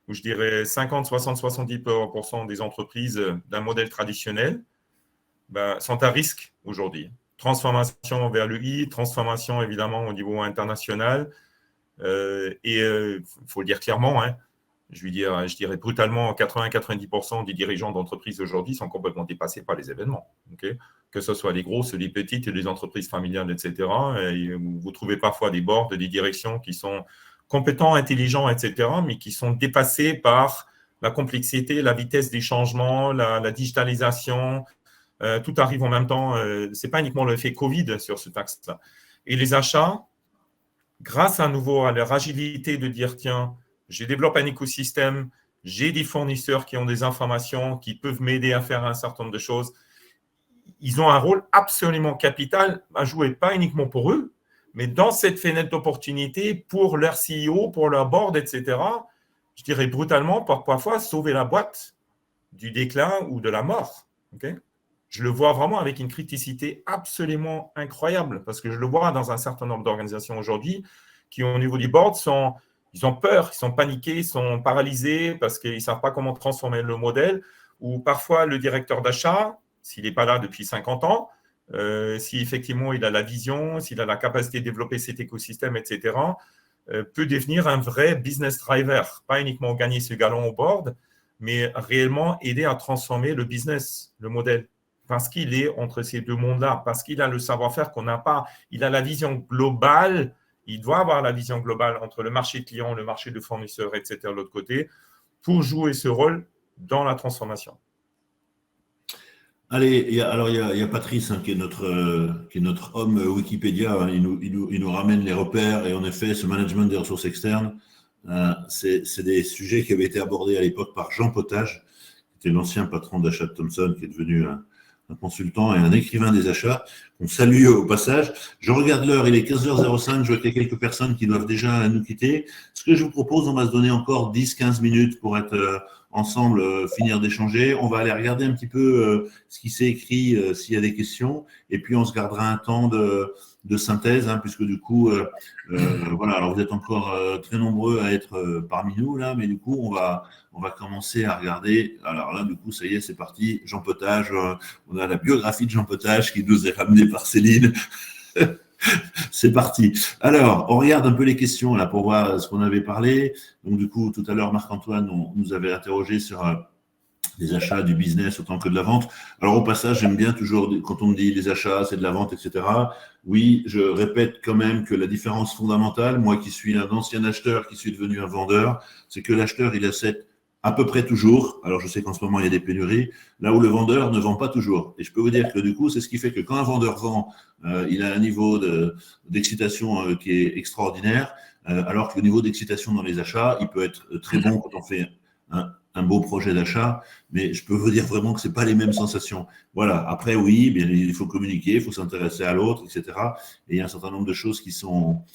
où je dirais 50, 60, 70% des entreprises d'un modèle traditionnel sont à risque aujourd'hui. Transformation vers le I, transformation évidemment au niveau international. Il faut le dire clairement, je dirais brutalement, 80-90% des dirigeants d'entreprises aujourd'hui sont complètement dépassés par les événements. Okay, que ce soit les grosses, les petites, les entreprises familiales, etc. Et vous trouvez parfois des boards, des directions qui sont compétents, intelligents, etc., mais qui sont dépassés par la complexité, la vitesse des changements, la digitalisation, tout arrive en même temps. Ce n'est pas uniquement l'effet Covid sur ce axe-là. Et les achats, grâce à nouveau à leur agilité de dire, tiens, je développe un écosystème, j'ai des fournisseurs qui ont des informations, qui peuvent m'aider à faire un certain nombre de choses. Ils ont un rôle absolument capital à jouer, pas uniquement pour eux, mais dans cette fenêtre d'opportunité pour leur CEO, pour leur board, etc., je dirais brutalement, parfois sauver la boîte du déclin ou de la mort. Okay, je le vois vraiment avec une criticité absolument incroyable, parce que je le vois dans un certain nombre d'organisations aujourd'hui qui, au niveau du board, ils ont peur, ils sont paniqués, ils sont paralysés parce qu'ils ne savent pas comment transformer le modèle, ou parfois le directeur d'achat, s'il n'est pas là depuis 50 ans, si effectivement il a la vision, s'il a la capacité de développer cet écosystème, etc., peut devenir un vrai business driver, pas uniquement gagner ce galon au board, mais réellement aider à transformer le business, le modèle, parce qu'il est entre ces deux mondes-là, parce qu'il a le savoir-faire qu'on n'a pas, il a la vision globale, il doit avoir la vision globale entre le marché client, le marché de fournisseurs, etc., de l'autre côté, pour jouer ce rôle dans la transformation.
Allez, il y a Patrice qui est notre homme Wikipédia. Hein, il nous ramène les repères et en effet, ce management des ressources externes, c'est des sujets qui avaient été abordés à l'époque par Jean Potage, qui était l'ancien patron d'achat de Thomson, qui est devenu un consultant et un écrivain des achats, qu'on salue au passage. Je regarde l'heure, il est 15h05, je vois qu'il y a quelques personnes qui doivent déjà nous quitter. Ce que je vous propose, on va se donner encore 10-15 minutes pour être ensemble, finir d'échanger. On va aller regarder un petit peu ce qui s'est écrit, s'il y a des questions, et puis on se gardera un temps de synthèse, hein, puisque du coup, voilà, alors vous êtes encore très nombreux à être parmi nous là, mais du coup, on va commencer à regarder. Alors là, du coup, ça y est, c'est parti. Jean Potage, on a la biographie de Jean Potage qui nous est ramenée par Céline. C'est parti. Alors, on regarde un peu les questions là pour voir ce qu'on avait parlé. Donc, du coup, tout à l'heure, Marc-Antoine nous avait interrogé sur des achats, du business autant que de la vente. Alors, au passage, j'aime bien toujours, quand on me dit les achats, c'est de la vente, etc. Oui, je répète quand même que la différence fondamentale, moi qui suis un ancien acheteur, qui suis devenu un vendeur, c'est que l'acheteur, il achète à peu près toujours. Alors, je sais qu'en ce moment, il y a des pénuries, là où le vendeur ne vend pas toujours. Et je peux vous dire que du coup, c'est ce qui fait que quand un vendeur vend, il a un niveau d'excitation qui est extraordinaire, alors que le niveau d'excitation dans les achats, il peut être très bon quand on fait un beau projet d'achat, mais je peux vous dire vraiment que c'est pas les mêmes sensations. Voilà. Après, oui, bien, il faut communiquer, il faut s'intéresser à l'autre, etc. Et il y a un certain nombre de choses qui sont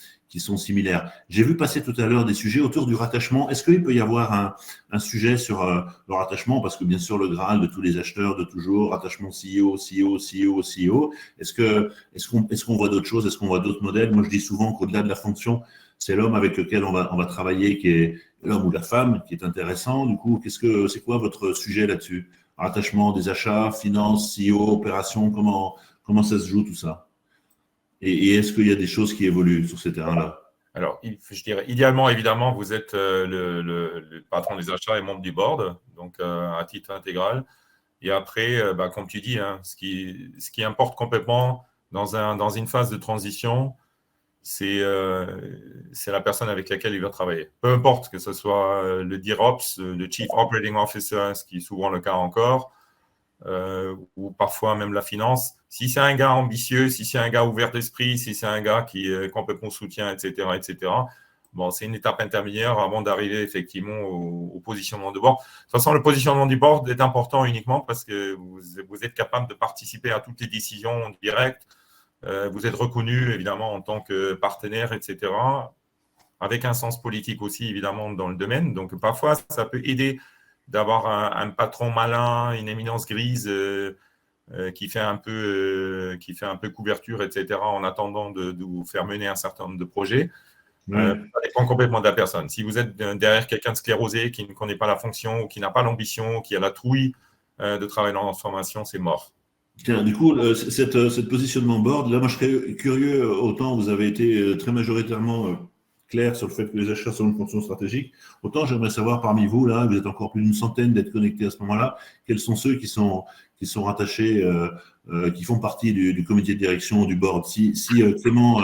similaires. J'ai vu passer tout à l'heure des sujets autour du rattachement. Est-ce qu'il peut y avoir un sujet sur le rattachement? Parce que bien sûr, le Graal de tous les acheteurs de toujours, rattachement CEO, CEO, CEO, CEO. Est-ce qu'on voit d'autres choses? Est-ce qu'on voit d'autres modèles? Moi, je dis souvent qu'au-delà de la fonction, c'est l'homme avec lequel on va travailler, qui est l'homme ou la femme, qui est intéressant. Du coup, c'est quoi votre sujet là-dessus? Rattachement des achats, finance, CEO, opération, comment ça se joue tout ça? Et est-ce qu'il y a des choses qui évoluent sur ces terrains-là?
Alors, je dirais, idéalement, évidemment, vous êtes le patron des achats et membre du board, donc à titre intégral. Et après, comme tu dis, hein, ce qui importe complètement dans une phase de transition, c'est la personne avec laquelle il va travailler. Peu importe que ce soit le DIROPS, le Chief Operating Officer, ce qui est souvent le cas encore, ou parfois même la finance. Si c'est un gars ambitieux, si c'est un gars ouvert d'esprit, si c'est un gars qui complètement soutient, etc., bon, c'est une étape intermédiaire avant d'arriver effectivement au positionnement de board. De toute façon, le positionnement du board est important uniquement parce que vous êtes capable de participer à toutes les décisions directes. Vous êtes reconnu évidemment en tant que partenaire, etc., avec un sens politique aussi évidemment dans le domaine. Donc parfois, ça peut aider d'avoir un patron malin, une éminence grise qui fait un peu couverture, etc., en attendant de vous faire mener un certain nombre de projets. Ça dépend complètement de la personne. Si vous êtes derrière quelqu'un de sclérosé qui ne connaît pas la fonction ou qui n'a pas l'ambition, qui a la trouille de travailler dans la transformation, c'est mort.
Tiens, du coup, cette positionnement board, là, moi, je serais curieux, autant vous avez été très majoritairement clair sur le fait que les achats sont une fonction stratégique, autant j'aimerais savoir parmi vous, là, vous êtes encore plus d'une centaine d'être connectés à ce moment-là, quels sont ceux qui sont rattachés, qui font partie du comité de direction, du board. Si Clément,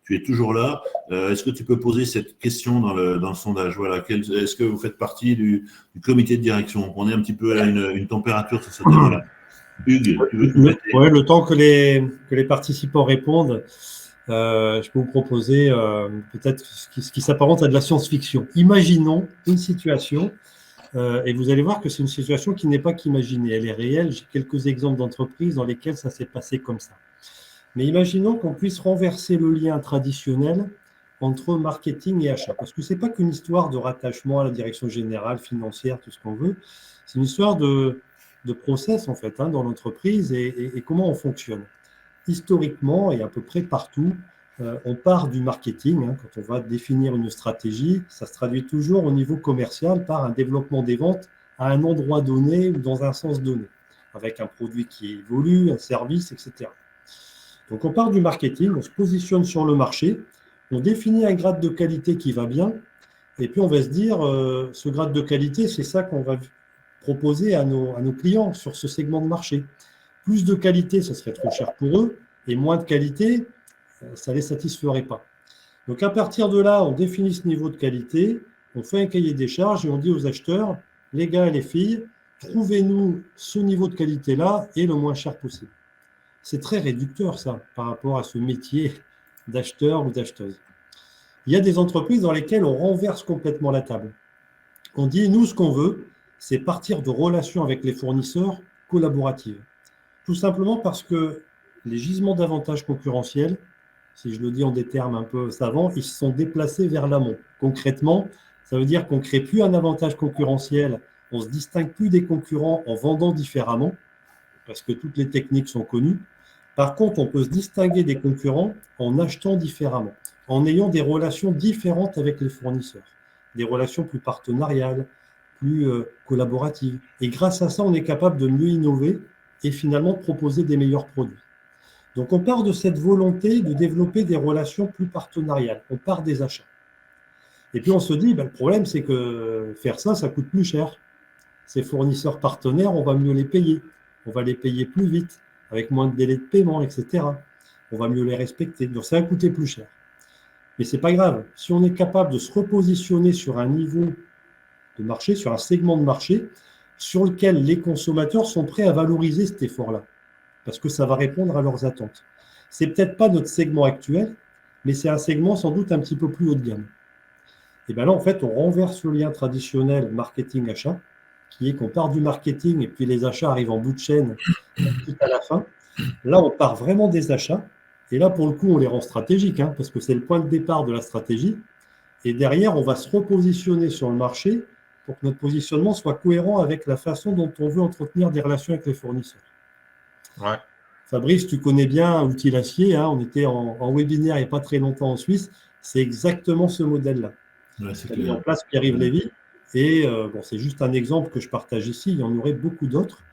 tu es toujours là, est-ce que tu peux poser cette question dans le sondage? Voilà, est-ce que vous faites partie du comité de direction? On est un petit peu à une température sur ce terrain-là. Hugues, tu veux compléter?
Le temps que les participants répondent, je peux vous proposer peut-être ce qui s'apparente à de la science-fiction. Imaginons une situation, et vous allez voir que c'est une situation qui n'est pas qu'imaginée, elle est réelle. J'ai quelques exemples d'entreprises dans lesquelles ça s'est passé comme ça. Mais imaginons qu'on puisse renverser le lien traditionnel entre marketing et achat. Parce que ce n'est pas qu'une histoire de rattachement à la direction générale, financière, tout ce qu'on veut. C'est une histoire de process, en fait, dans l'entreprise et comment on fonctionne. Historiquement, et à peu près partout, on part du marketing. Quand on va définir une stratégie, ça se traduit toujours au niveau commercial par un développement des ventes à un endroit donné ou dans un sens donné, avec un produit qui évolue, un service, etc. Donc, on part du marketing, on se positionne sur le marché, on définit un grade de qualité qui va bien, et puis on va se dire, ce grade de qualité, c'est ça qu'on va proposer à nos clients sur ce segment de marché. Plus de qualité, ce serait trop cher pour eux, et moins de qualité, ça ne les satisferait pas. Donc, à partir de là, on définit ce niveau de qualité, on fait un cahier des charges et on dit aux acheteurs, les gars et les filles, trouvez-nous ce niveau de qualité-là et le moins cher possible. C'est très réducteur, ça, par rapport à ce métier d'acheteur ou d'acheteuse. Il y a des entreprises dans lesquelles on renverse complètement la table. On dit, nous, ce qu'on veut, c'est partir de relations avec les fournisseurs collaboratives. Tout simplement parce que les gisements d'avantages concurrentiels, si je le dis en des termes un peu savants, ils se sont déplacés vers l'amont. Concrètement, ça veut dire qu'on ne crée plus un avantage concurrentiel, on ne se distingue plus des concurrents en vendant différemment, parce que toutes les techniques sont connues. Par contre, on peut se distinguer des concurrents en achetant différemment, en ayant des relations différentes avec les fournisseurs, des relations plus partenariales, plus collaboratives. Et grâce à ça, on est capable de mieux innover et finalement de proposer des meilleurs produits. Donc, on part de cette volonté de développer des relations plus partenariales. On part des achats. Et puis, on se dit, le problème, c'est que faire ça, ça coûte plus cher. Ces fournisseurs partenaires, on va mieux les payer. On va les payer plus vite, avec moins de délais de paiement, etc. On va mieux les respecter. Donc, ça va coûter plus cher. Mais ce n'est pas grave. Si on est capable de se repositionner sur un niveau de marché, sur un segment de marché, sur lequel les consommateurs sont prêts à valoriser cet effort-là, parce que ça va répondre à leurs attentes. Ce n'est peut-être pas notre segment actuel, mais c'est un segment sans doute un petit peu plus haut de gamme. Et bien là, en fait, on renverse le lien traditionnel marketing-achat, qui est qu'on part du marketing et puis les achats arrivent en bout de chaîne tout à la fin. Là, on part vraiment des achats. Et là, pour le coup, on les rend stratégiques, parce que c'est le point de départ de la stratégie. Et derrière, on va se repositionner sur le marché pour que notre positionnement soit cohérent avec la façon dont on veut entretenir des relations avec les fournisseurs.
Ouais.
Fabrice, tu connais bien Outils Acier, on était en webinaire il n'y a pas très longtemps en Suisse. C'est exactement ce modèle-là.
Ouais, c'est
mis en place Pierre-Yves Lévy. Et c'est juste un exemple que je partage ici. Il y en aurait beaucoup d'autres.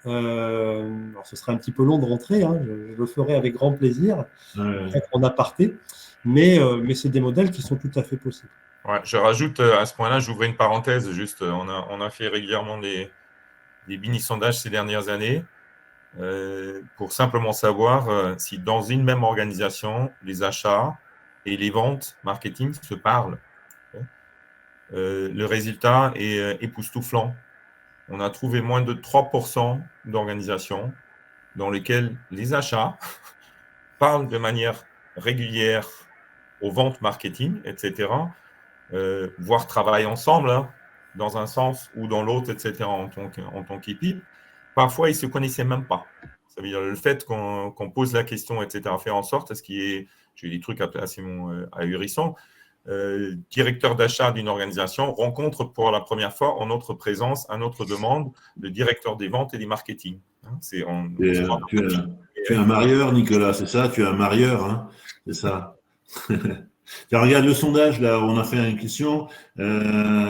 Alors ce sera un petit peu long de rentrer. Je le ferai avec grand plaisir en aparté. Mais c'est des modèles qui sont tout à fait possibles.
Ouais, je rajoute à ce point-là, j'ouvrais une parenthèse. Juste, on a fait régulièrement des mini-sondages ces dernières années pour simplement savoir si dans une même organisation, les achats et les ventes marketing se parlent. Le résultat est époustouflant. On a trouvé moins de 3% d'organisations dans lesquelles les achats parlent de manière régulière aux ventes marketing, etc., voire travaillent ensemble dans un sens ou dans l'autre, etc., en tant qu'équipe. Parfois, ils ne se connaissaient même pas. Ça veut dire le fait qu'on pose la question, etc., faire en sorte, j'ai des trucs assez ahurissants. Directeur d'achat d'une organisation rencontre pour la première fois en notre présence, à notre demande, le directeur des ventes et des marketing.
Tu es un marieur, Nicolas, c'est ça? Tu es un marieur, c'est ça. Tiens, regarde le sondage, là, on a fait une question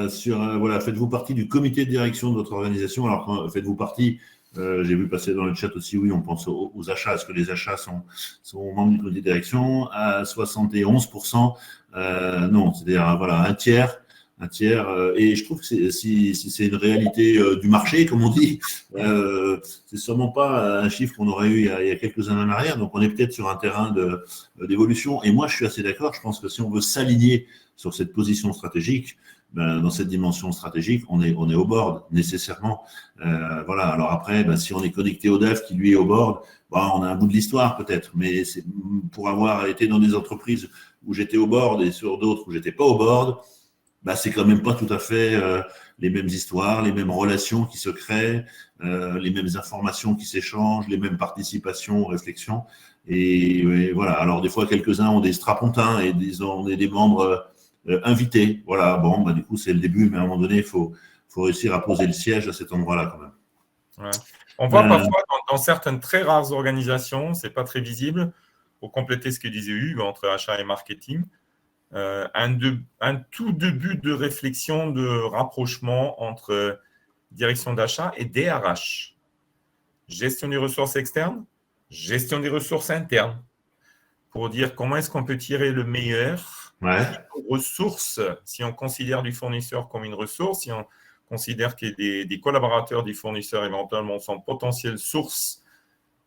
sur, faites-vous partie du comité de direction de votre organisation? Alors, faites-vous partie, j'ai vu passer dans le chat aussi, oui, on pense aux achats. Est-ce que les achats sont membres du comité de direction? À 71%, non, c'est-à-dire un tiers. Et je trouve que si c'est une réalité du marché, comme on dit, c'est sûrement pas un chiffre qu'on aurait eu il y a quelques années en arrière. Donc, on est peut-être sur un terrain d'évolution. Et moi, je suis assez d'accord. Je pense que si on veut s'aligner sur cette position stratégique, dans cette dimension stratégique, on est au board nécessairement. Voilà. Alors après, si on est connecté au dev qui lui est au board, on a un bout de l'histoire peut-être. Mais c'est pour avoir été dans des entreprises où j'étais au board et sur d'autres où j'étais pas au board, c'est quand même pas tout à fait les mêmes histoires, les mêmes relations qui se créent, les mêmes informations qui s'échangent, les mêmes participations, réflexions. Et voilà. Alors des fois, quelques-uns ont des strapontins et on est des membres invités. Voilà. Bon, du coup, c'est le début, mais à un moment donné, il faut réussir à poser le siège à cet endroit-là quand même.
Ouais. On voit parfois dans certaines très rares organisations, c'est pas très visible, pour compléter ce que disait Hugues entre achat et marketing, un tout début de réflexion, de rapprochement entre direction d'achat et DRH. Gestion des ressources externes, gestion des ressources internes, pour dire comment est-ce qu'on peut tirer le meilleur ressources, si on considère du fournisseur comme une ressource, si on considère que des collaborateurs du fournisseur éventuellement sont potentielles sources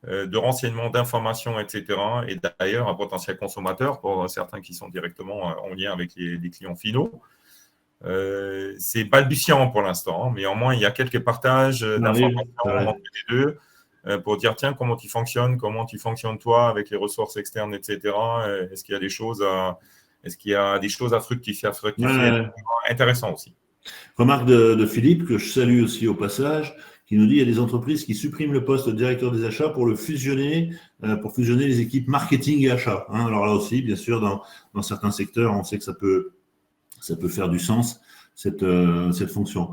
de renseignements, d'informations, etc. Et d'ailleurs, un potentiel consommateur pour certains qui sont directement en lien avec les clients finaux. C'est balbutiant pour l'instant, mais au moins, il y a quelques partages d'informations entre les deux pour dire, tiens, comment tu fonctionnes toi avec les ressources externes, etc. Est-ce qu'il y a des choses à fructifier intéressant aussi.
Remarque de Philippe, que je salue aussi au passage, qui nous dit qu'il y a des entreprises qui suppriment le poste de directeur des achats pour fusionner les équipes marketing et achats. Alors là aussi, bien sûr, dans certains secteurs, on sait que ça peut faire du sens, cette fonction.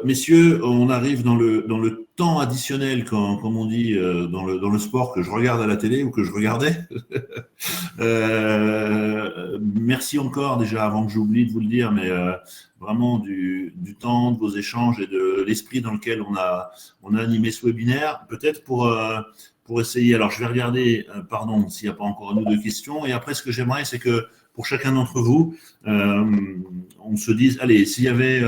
Messieurs, on arrive dans le temps additionnel, comme on dit dans le sport, que je regarde à la télé ou que je regardais. Merci encore déjà, avant que j'oublie de vous le dire, mais vraiment du temps, de vos échanges et de l'esprit dans lequel on a animé ce webinaire. Peut-être pour essayer, alors je vais regarder, s'il n'y a pas encore une ou deux questions. Et après, ce que j'aimerais, c'est que pour chacun d'entre vous, on se dise, allez, s'il y avait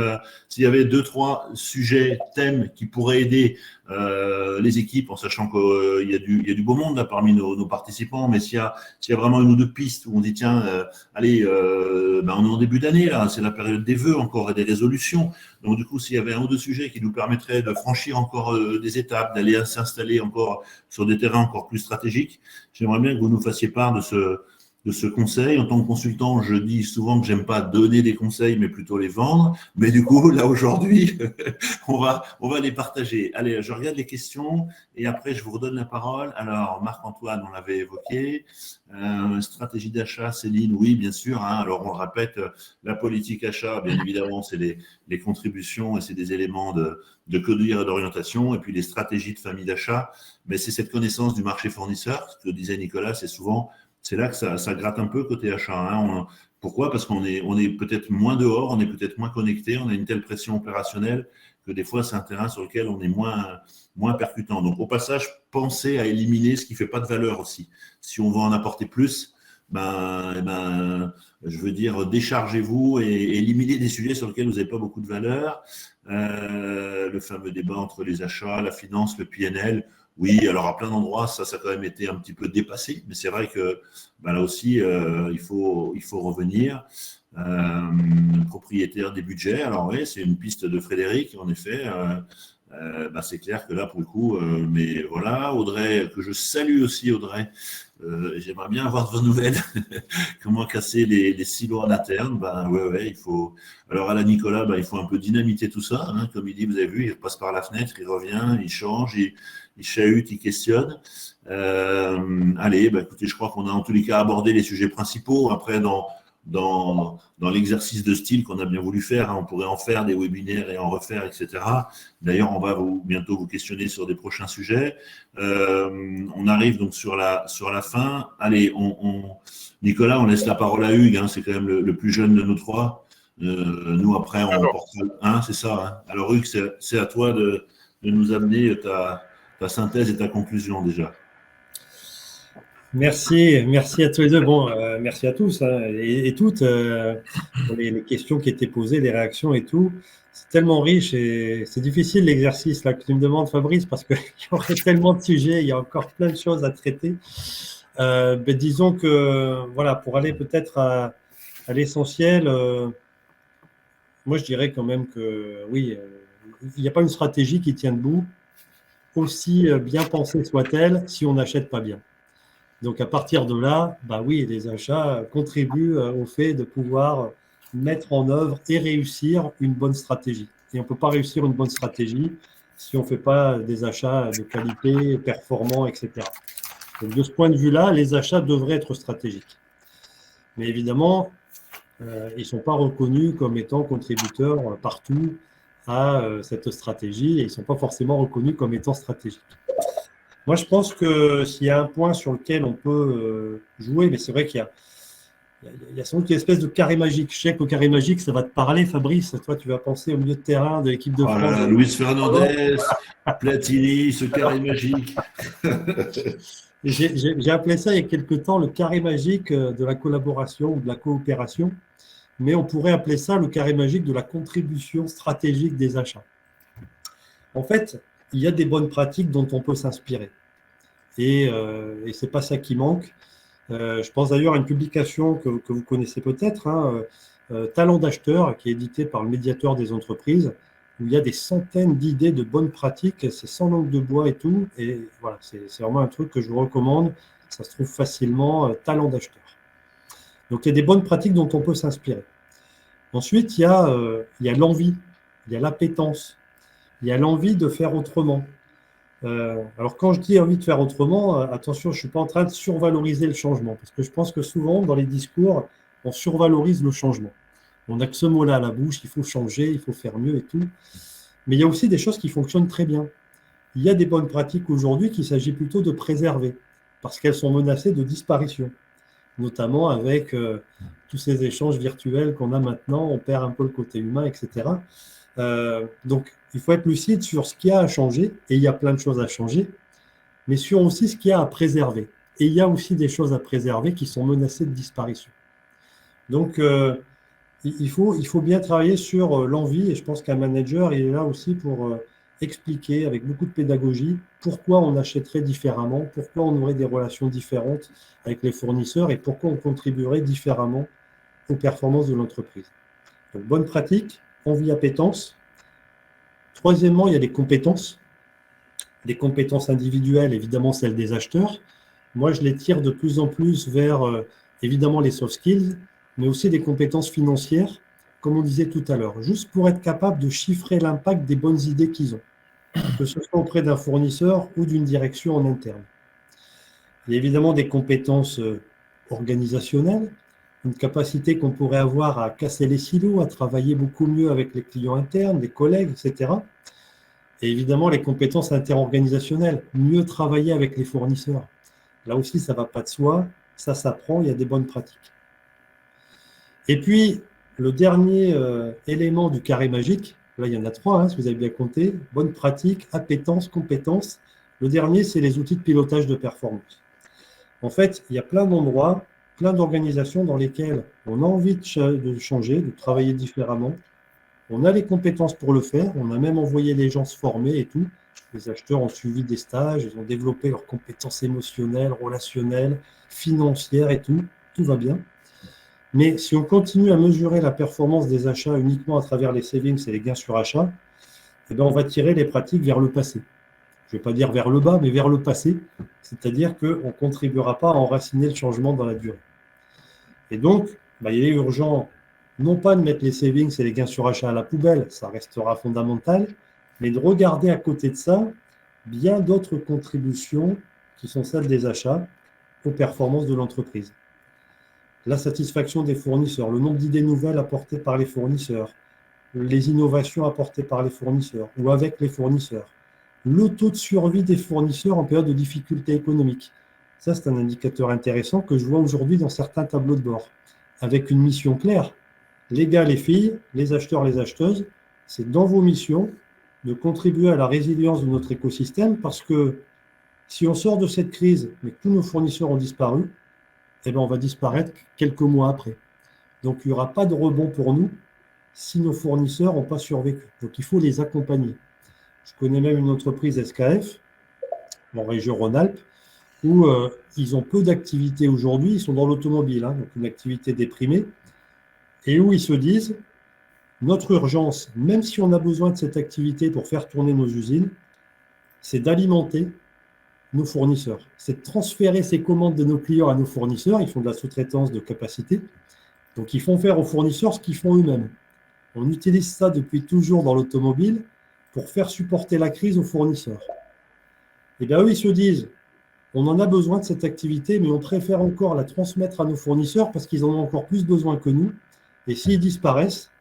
2-3 sujets, thèmes qui pourraient aider les équipes, en sachant qu'il y a du beau monde là parmi nos participants, mais s'il y a vraiment une ou deux pistes où on dit, tiens, allez, on est en début d'année, là, c'est la période des vœux encore et des résolutions. Donc du coup, s'il y avait un ou deux sujets qui nous permettraient de franchir encore des étapes, d'aller s'installer encore sur des terrains encore plus stratégiques, j'aimerais bien que vous nous fassiez part de ce conseil. En tant que consultant, je dis souvent que j'aime pas donner des conseils, mais plutôt les vendre. Mais du coup, là, aujourd'hui, on va les partager. Allez, je regarde les questions et après, je vous redonne la parole. Alors, Marc-Antoine, on l'avait évoqué. Stratégie d'achat, Céline, oui, bien sûr. Alors, on le répète, la politique achat, bien évidemment, c'est les contributions et c'est des éléments de conduire et d'orientation. Et puis, les stratégies de famille d'achat, mais c'est cette connaissance du marché fournisseur. Ce que disait Nicolas, c'est là que ça gratte un peu côté achat. Pourquoi ? Parce qu'on est peut-être moins dehors, on est peut-être moins connecté, on a une telle pression opérationnelle que des fois, c'est un terrain sur lequel on est moins percutant. Donc, au passage, pensez à éliminer ce qui ne fait pas de valeur aussi. Si on veut en apporter plus, je veux dire, déchargez-vous et éliminez des sujets sur lesquels vous n'avez pas beaucoup de valeur. Le fameux débat entre les achats, la finance, le PNL. Oui, alors à plein d'endroits, ça a quand même été un petit peu dépassé, mais c'est vrai que là aussi, il faut revenir. Propriétaire des budgets, alors oui, c'est une piste de Frédéric, en effet. C'est clair que là, pour le coup, mais voilà, Audrey, que je salue aussi, Audrey. J'aimerais bien avoir de vos nouvelles. Comment casser les silos en interne. Ouais, il faut. Alors à la Nicolas, il faut un peu dynamiter tout ça. Comme il dit, vous avez vu, il passe par la fenêtre, il revient, il change, il chahute, il questionne. Allez, écoutez, je crois qu'on a en tous les cas abordé les sujets principaux. Après, dans l'exercice de style qu'on a bien voulu faire, on pourrait en faire des webinaires et en refaire, etc. D'ailleurs, on va bientôt vous questionner sur des prochains sujets. On arrive donc sur la fin. Allez, Nicolas, on laisse la parole à Hugues, c'est quand même le plus jeune de nous trois. Nous, après, on porte c'est ça. Alors, Hugues, c'est à toi de nous amener ta synthèse et ta conclusion déjà.
Merci à tous les deux. Bon, merci à tous et toutes pour les questions qui étaient posées, les réactions et tout. C'est tellement riche et c'est difficile l'exercice là que tu me demandes, Fabrice, parce qu'il y aurait tellement de sujets, il y a encore plein de choses à traiter. Disons que voilà, pour aller peut-être à l'essentiel, moi, je dirais quand même que oui, il n'y a pas une stratégie qui tient debout, aussi bien pensée soit-elle, si on n'achète pas bien. Donc, à partir de là, bah oui, les achats contribuent au fait de pouvoir mettre en œuvre et réussir une bonne stratégie. Et on ne peut pas réussir une bonne stratégie si on ne fait pas des achats de qualité, performants, etc. Donc, de ce point de vue-là, les achats devraient être stratégiques. Mais évidemment, ils ne sont pas reconnus comme étant contributeurs partout à cette stratégie et ils ne sont pas forcément reconnus comme étant stratégiques. Moi, je pense que s'il y a un point sur lequel on peut jouer, mais c'est vrai qu'il y a sans doute une espèce de carré magique. Je sais que le carré magique, ça va te parler, Fabrice. Toi, tu vas penser au milieu de terrain de l'équipe de
Oh là
France.
là, Luis Fernandez, Platini, ce carré magique.
J'ai appelé ça il y a quelque temps le carré magique de la collaboration ou de la coopération, mais on pourrait appeler ça le carré magique de la contribution stratégique des achats. En fait, il y a des bonnes pratiques dont on peut s'inspirer. Et ce n'est pas ça qui manque. Je pense d'ailleurs à une publication que vous connaissez peut-être, hein, Talent d'acheteur, qui est édité par le médiateur des entreprises, où il y a des centaines d'idées de bonnes pratiques, c'est sans langue de bois et tout. Et voilà, c'est vraiment un truc que je vous recommande. Ça se trouve facilement, Talent d'acheteur. Donc, il y a des bonnes pratiques dont on peut s'inspirer. Ensuite, il y a l'envie, il y a l'appétence, il y a l'envie de faire autrement. Alors, quand je dis envie de faire autrement, attention, je ne suis pas en train de survaloriser le changement, parce que je pense que souvent, dans les discours, on survalorise le changement. On n'a que ce mot-là à la bouche, il faut changer, il faut faire mieux et tout. Mais il y a aussi des choses qui fonctionnent très bien. Il y a des bonnes pratiques aujourd'hui qu'il s'agit plutôt de préserver, parce qu'elles sont menacées de disparition, notamment avec tous ces échanges virtuels qu'on a maintenant, on perd un peu le côté humain, etc. Donc, il faut être lucide sur ce qu'il y a à changer, et il y a plein de choses à changer, mais sur aussi ce qu'il y a à préserver. Et il y a aussi des choses à préserver qui sont menacées de disparition. Donc, il faut bien travailler sur l'envie, et je pense qu'un manager il est là aussi pour expliquer avec beaucoup de pédagogie pourquoi on achèterait différemment, pourquoi on aurait des relations différentes avec les fournisseurs et pourquoi on contribuerait différemment aux performances de l'entreprise. Donc, bonne pratique, envie, appétence. Troisièmement, il y a les compétences. Les compétences individuelles, évidemment celles des acheteurs. Moi, je les tire de plus en plus vers, évidemment, les soft skills, mais aussi des compétences financières, comme on disait tout à l'heure, juste pour être capable de chiffrer l'impact des bonnes idées qu'ils ont, que ce soit auprès d'un fournisseur ou d'une direction en interne. Il y a évidemment des compétences organisationnelles, une capacité qu'on pourrait avoir à casser les silos, à travailler beaucoup mieux avec les clients internes, les collègues, etc. Et évidemment, les compétences interorganisationnelles, mieux travailler avec les fournisseurs. Là aussi, ça ne va pas de soi, ça s'apprend, il y a des bonnes pratiques. Et puis, le dernier élément du carré magique, là il y en a 3, hein, si vous avez bien compté, bonne pratique, appétence, compétence. Le dernier, c'est les outils de pilotage de performance. En fait, il y a plein d'endroits, plein d'organisations dans lesquelles on a envie de changer, de travailler différemment. On a les compétences pour le faire, on a même envoyé les gens se former et tout. Les acheteurs ont suivi des stages, ils ont développé leurs compétences émotionnelles, relationnelles, financières et tout. Tout va bien. Mais si on continue à mesurer la performance des achats uniquement à travers les savings et les gains sur achat, eh bien on va tirer les pratiques vers le passé. Je ne vais pas dire vers le bas, mais vers le passé. C'est-à-dire qu'on ne contribuera pas à enraciner le changement dans la durée. Et donc, il est urgent non pas de mettre les savings et les gains sur achat à la poubelle, ça restera fondamental, mais de regarder à côté de ça bien d'autres contributions qui sont celles des achats aux performances de l'entreprise. La satisfaction des fournisseurs, le nombre d'idées nouvelles apportées par les fournisseurs, les innovations apportées par les fournisseurs ou avec les fournisseurs, le taux de survie des fournisseurs en période de difficulté économique. Ça, c'est un indicateur intéressant que je vois aujourd'hui dans certains tableaux de bord, avec une mission claire. Les gars, les filles, les acheteurs, les acheteuses, c'est dans vos missions de contribuer à la résilience de notre écosystème parce que si on sort de cette crise, mais que tous nos fournisseurs ont disparu, eh bien, on va disparaître quelques mois après. Donc, il n'y aura pas de rebond pour nous si nos fournisseurs n'ont pas survécu. Donc, il faut les accompagner. Je connais même une entreprise SKF, en région Rhône-Alpes, où ils ont peu d'activité aujourd'hui. Ils sont dans l'automobile, hein, donc une activité déprimée, et où ils se disent, Notre urgence, même si on a besoin de cette activité pour faire tourner nos usines, c'est d'alimenter nos fournisseurs. C'est de transférer ces commandes de nos clients à nos fournisseurs. Ils font de la sous-traitance de capacité. Donc, ils font faire aux fournisseurs ce qu'ils font eux-mêmes. On utilise ça depuis toujours dans l'automobile pour faire supporter la crise aux fournisseurs. Et bien, eux, ils se disent, on en a besoin de cette activité, mais on préfère encore la transmettre à nos fournisseurs parce qu'ils en ont encore plus besoin que nous. Et s'ils disparaissent,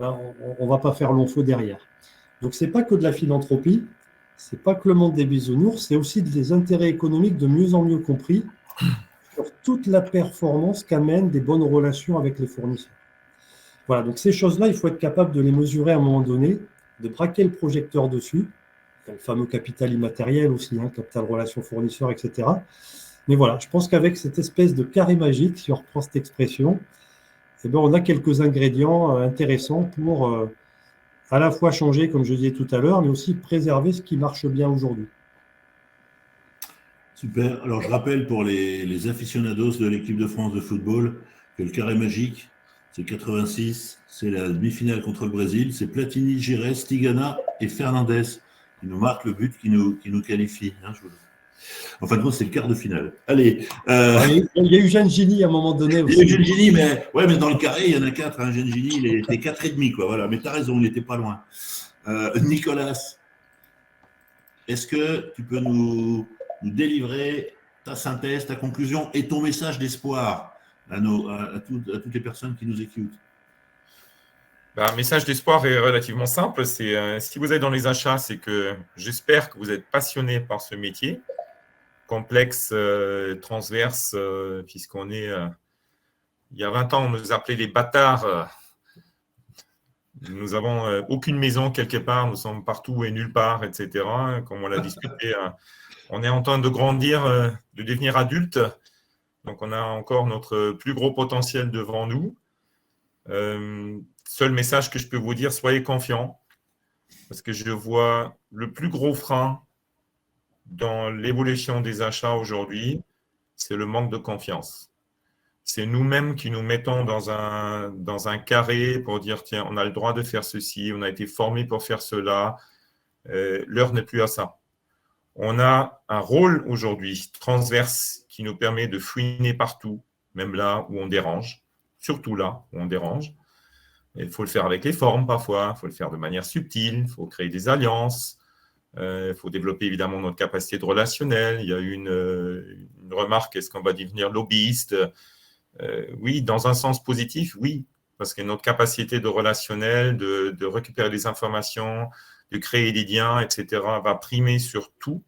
ben, on ne va pas faire long feu derrière. Donc, ce n'est pas que de la philanthropie, ce n'est pas que le monde des bisounours, c'est aussi des intérêts économiques de mieux en mieux compris sur toute la performance qu'amènent des bonnes relations avec les fournisseurs. Voilà, donc ces choses-là, il faut être capable de les mesurer à un moment donné, de braquer le projecteur dessus, le fameux capital immatériel aussi, capital relation fournisseur, etc. Mais voilà, je pense qu'avec cette espèce de carré magique, si on reprend cette expression, eh bien, on a quelques ingrédients intéressants pour à la fois changer, comme je disais tout à l'heure, mais aussi préserver ce qui marche bien aujourd'hui.
Super. Alors, je rappelle pour les aficionados de l'équipe de France de football que le carré magique, c'est 86, c'est la demi-finale contre le Brésil, c'est Platini, Giresse, Tigana et Fernandez qui nous marquent le but qui nous qualifie. En fin de compte, c'est le quart de finale. Allez.
Il y a eu Jeanne Gini à un moment donné aussi.
Il y a eu Jeanne Gini, mais dans le carré, il y en a 4. Jeanne Gini, il était 4,5, quoi. Voilà. Mais tu as raison, il n'était pas loin. Nicolas, est-ce que tu peux nous délivrer ta synthèse, ta conclusion et ton message d'espoir à toutes les personnes qui nous écoutent?
Un message d'espoir est relativement simple. C'est si vous êtes dans les achats, c'est que j'espère que vous êtes passionné par ce métier complexe, transverse, puisqu'on est. Il y a 20 ans, on nous appelait les bâtards. Nous n'avons aucune maison quelque part, nous sommes partout et nulle part, etc. Comme on l'a discuté, on est en train de grandir, de devenir adulte. Donc, on a encore notre plus gros potentiel devant nous. Seul message que je peux vous dire, soyez confiants, parce que je vois le plus gros frein dans l'évolution des achats aujourd'hui, c'est le manque de confiance. C'est nous-mêmes qui nous mettons dans un carré pour dire, tiens, on a le droit de faire ceci, on a été formé pour faire cela. L'heure n'est plus à ça. On a un rôle aujourd'hui transverse qui nous permet de fouiner partout, même là où on dérange, surtout là où on dérange. Il faut le faire avec les formes parfois, il faut le faire de manière subtile, il faut créer des alliances, il faut développer évidemment notre capacité de relationnel. Il y a eu une remarque, est-ce qu'on va devenir lobbyiste? Oui, dans un sens positif, oui, parce que notre capacité de relationnel, de récupérer des informations, de créer des liens, etc., va primer sur tout.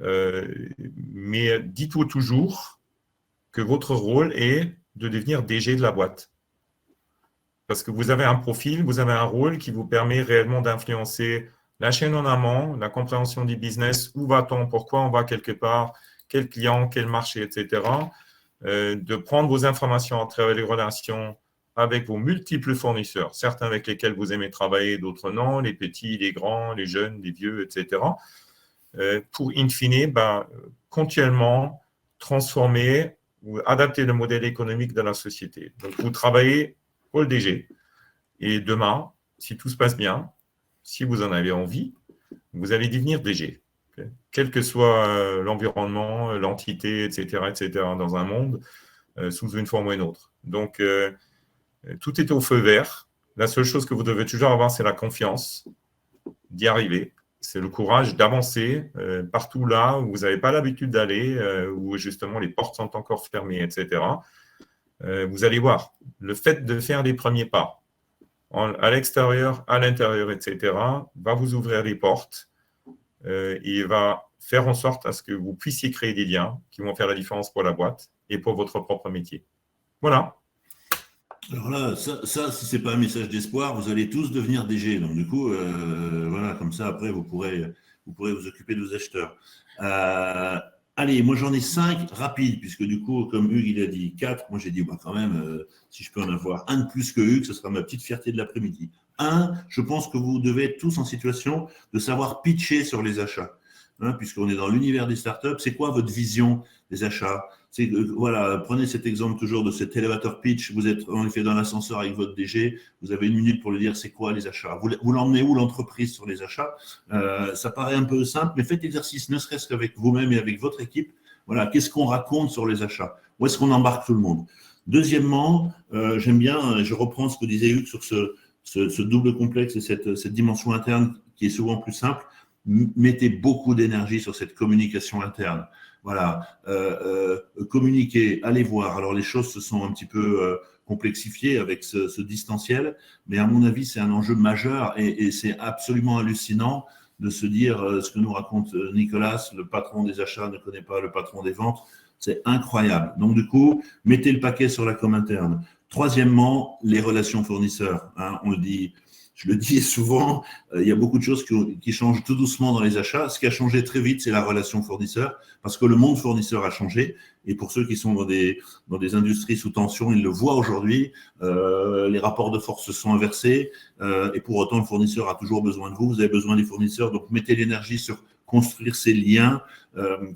Mais dites-vous toujours que votre rôle est de devenir DG de la boîte. Parce que vous avez un profil, vous avez un rôle qui vous permet réellement d'influencer la chaîne en amont, la compréhension du business, où va-t-on, pourquoi on va quelque part, quel client, quel marché, etc. De prendre vos informations à travers les relations avec vos multiples fournisseurs, certains avec lesquels vous aimez travailler, d'autres non, les petits, les grands, les jeunes, les vieux, etc. Pour, in fine, continuellement transformer ou adapter le modèle économique de la société. Donc, vous travaillez pour le DG. Et demain, si tout se passe bien, si vous en avez envie, vous allez devenir DG. Okay? Quel que soit l'environnement, l'entité, etc., dans un monde, sous une forme ou une autre. Donc, tout est au feu vert. La seule chose que vous devez toujours avoir, c'est la confiance d'y arriver. C'est le courage d'avancer partout là où vous n'avez pas l'habitude d'aller, où justement les portes sont encore fermées, etc. Vous allez voir, le fait de faire les premiers pas à l'extérieur, à l'intérieur, etc., va vous ouvrir les portes et va faire en sorte à ce que vous puissiez créer des liens qui vont faire la différence pour la boîte et pour votre propre métier. Voilà.
Alors là, ça si ce n'est pas un message d'espoir, vous allez tous devenir DG. Donc du coup, voilà, comme ça, après, vous pourrez vous occuper de vos acheteurs. Allez, moi j'en ai 5 rapides, puisque du coup, comme Hugues il a dit 4, moi j'ai dit quand même, si je peux en avoir un de plus que Hugues, ce sera ma petite fierté de l'après-midi. Je pense que vous devez être tous en situation de savoir pitcher sur les achats, puisqu'on est dans l'univers des startups. C'est quoi votre vision des achats? Voilà, prenez cet exemple toujours de cet elevator pitch. Vous êtes en effet dans l'ascenseur avec votre DG. Vous avez 1 minute pour lui dire c'est quoi les achats. Vous l'emmenez où l'entreprise sur les achats? Ça paraît un peu simple, mais faites l'exercice, ne serait-ce qu'avec vous-même et avec votre équipe. Voilà, qu'est-ce qu'on raconte sur les achats? Où est-ce qu'on embarque tout le monde? Deuxièmement, j'aime bien, je reprends ce que disait Hugues sur ce double complexe et cette dimension interne qui est souvent plus simple. Mettez beaucoup d'énergie sur cette communication interne. Voilà, communiquer, allez voir. Alors les choses se sont un petit peu complexifiées avec ce distanciel, mais à mon avis c'est un enjeu majeur et c'est absolument hallucinant de se dire ce que nous raconte Nicolas, le patron des achats ne connaît pas le patron des ventes. C'est incroyable. Donc du coup, mettez le paquet sur la com interne. Troisièmement, les relations fournisseurs. On le dit. Je le dis souvent, il y a beaucoup de choses qui changent tout doucement dans les achats. Ce qui a changé très vite, c'est la relation fournisseur, parce que le monde fournisseur a changé. Et pour ceux qui sont dans des industries sous tension, ils le voient aujourd'hui. Les rapports de force se sont inversés. Et pour autant, le fournisseur a toujours besoin de vous. Vous avez besoin des fournisseurs. Donc, mettez l'énergie sur construire ces liens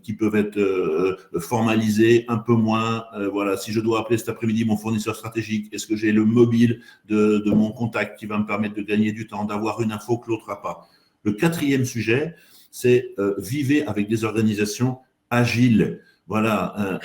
qui peuvent être formalisés un peu moins. Voilà, si je dois appeler cet après-midi mon fournisseur stratégique, est-ce que j'ai le mobile de mon contact qui va me permettre de gagner du temps, d'avoir une info que l'autre n'a pas? Le 4e sujet, c'est vivez avec des organisations agiles. Voilà,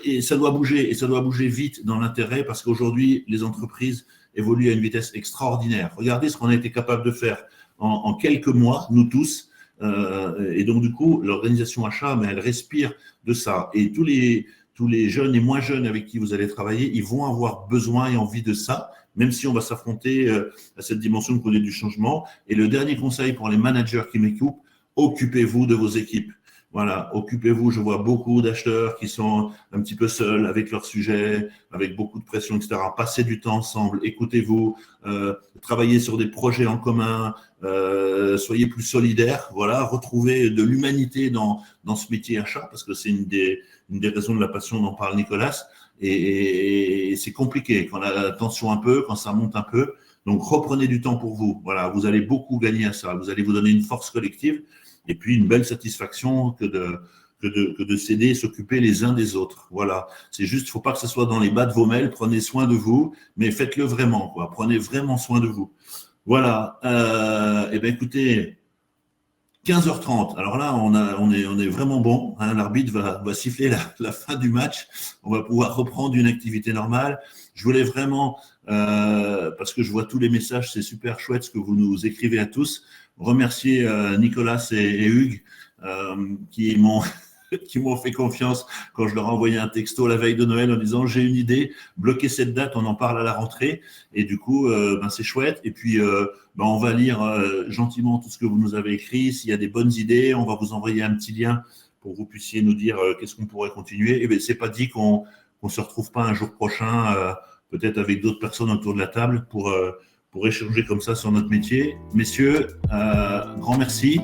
et ça doit bouger, et ça doit bouger vite dans l'intérêt, parce qu'aujourd'hui, les entreprises évoluent à une vitesse extraordinaire. Regardez ce qu'on a été capable de faire en quelques mois, nous tous. Et donc, du coup, l'organisation achat, mais elle respire de ça. Et tous les jeunes et moins jeunes avec qui vous allez travailler, ils vont avoir besoin et envie de ça, même si on va s'affronter à cette dimension de conduite du changement. Et le dernier conseil pour les managers qui m'écoutent, occupez-vous de vos équipes. Voilà, occupez-vous. Je vois beaucoup d'acheteurs qui sont un petit peu seuls avec leur sujet, avec beaucoup de pression, etc. Passez du temps ensemble, écoutez-vous, travaillez sur des projets en commun, soyez plus solidaires. Voilà, retrouvez de l'humanité dans ce métier achat, parce que c'est une des raisons de la passion dont parle Nicolas. Et c'est compliqué quand la tension un peu, quand ça monte un peu. Donc reprenez du temps pour vous. Voilà, vous allez beaucoup gagner à ça. Vous allez vous donner une force collective. Et puis une belle satisfaction que de s'aider et s'occuper les uns des autres. Voilà, c'est juste, il ne faut pas que ce soit dans les bas de vos mails, prenez soin de vous, mais faites-le vraiment, quoi. Prenez vraiment soin de vous. Voilà, et bien écoutez, 15h30, alors là, on est vraiment bon, hein, l'arbitre va siffler la fin du match, on va pouvoir reprendre une activité normale. Je voulais vraiment, parce que je vois tous les messages, c'est super chouette ce que vous nous écrivez à tous, remercier Nicolas et Hugues qui m'ont fait confiance quand je leur ai envoyé un texto la veille de Noël en disant j'ai une idée, bloquez cette date, on en parle à la rentrée. Et du coup, c'est chouette. Et puis, on va lire gentiment tout ce que vous nous avez écrit. S'il y a des bonnes idées, on va vous envoyer un petit lien pour que vous puissiez nous dire qu'est-ce qu'on pourrait continuer. Et bien, c'est pas dit qu'on se retrouve pas un jour prochain, peut-être avec d'autres personnes autour de la table pour échanger comme ça sur notre métier. Messieurs, grand merci.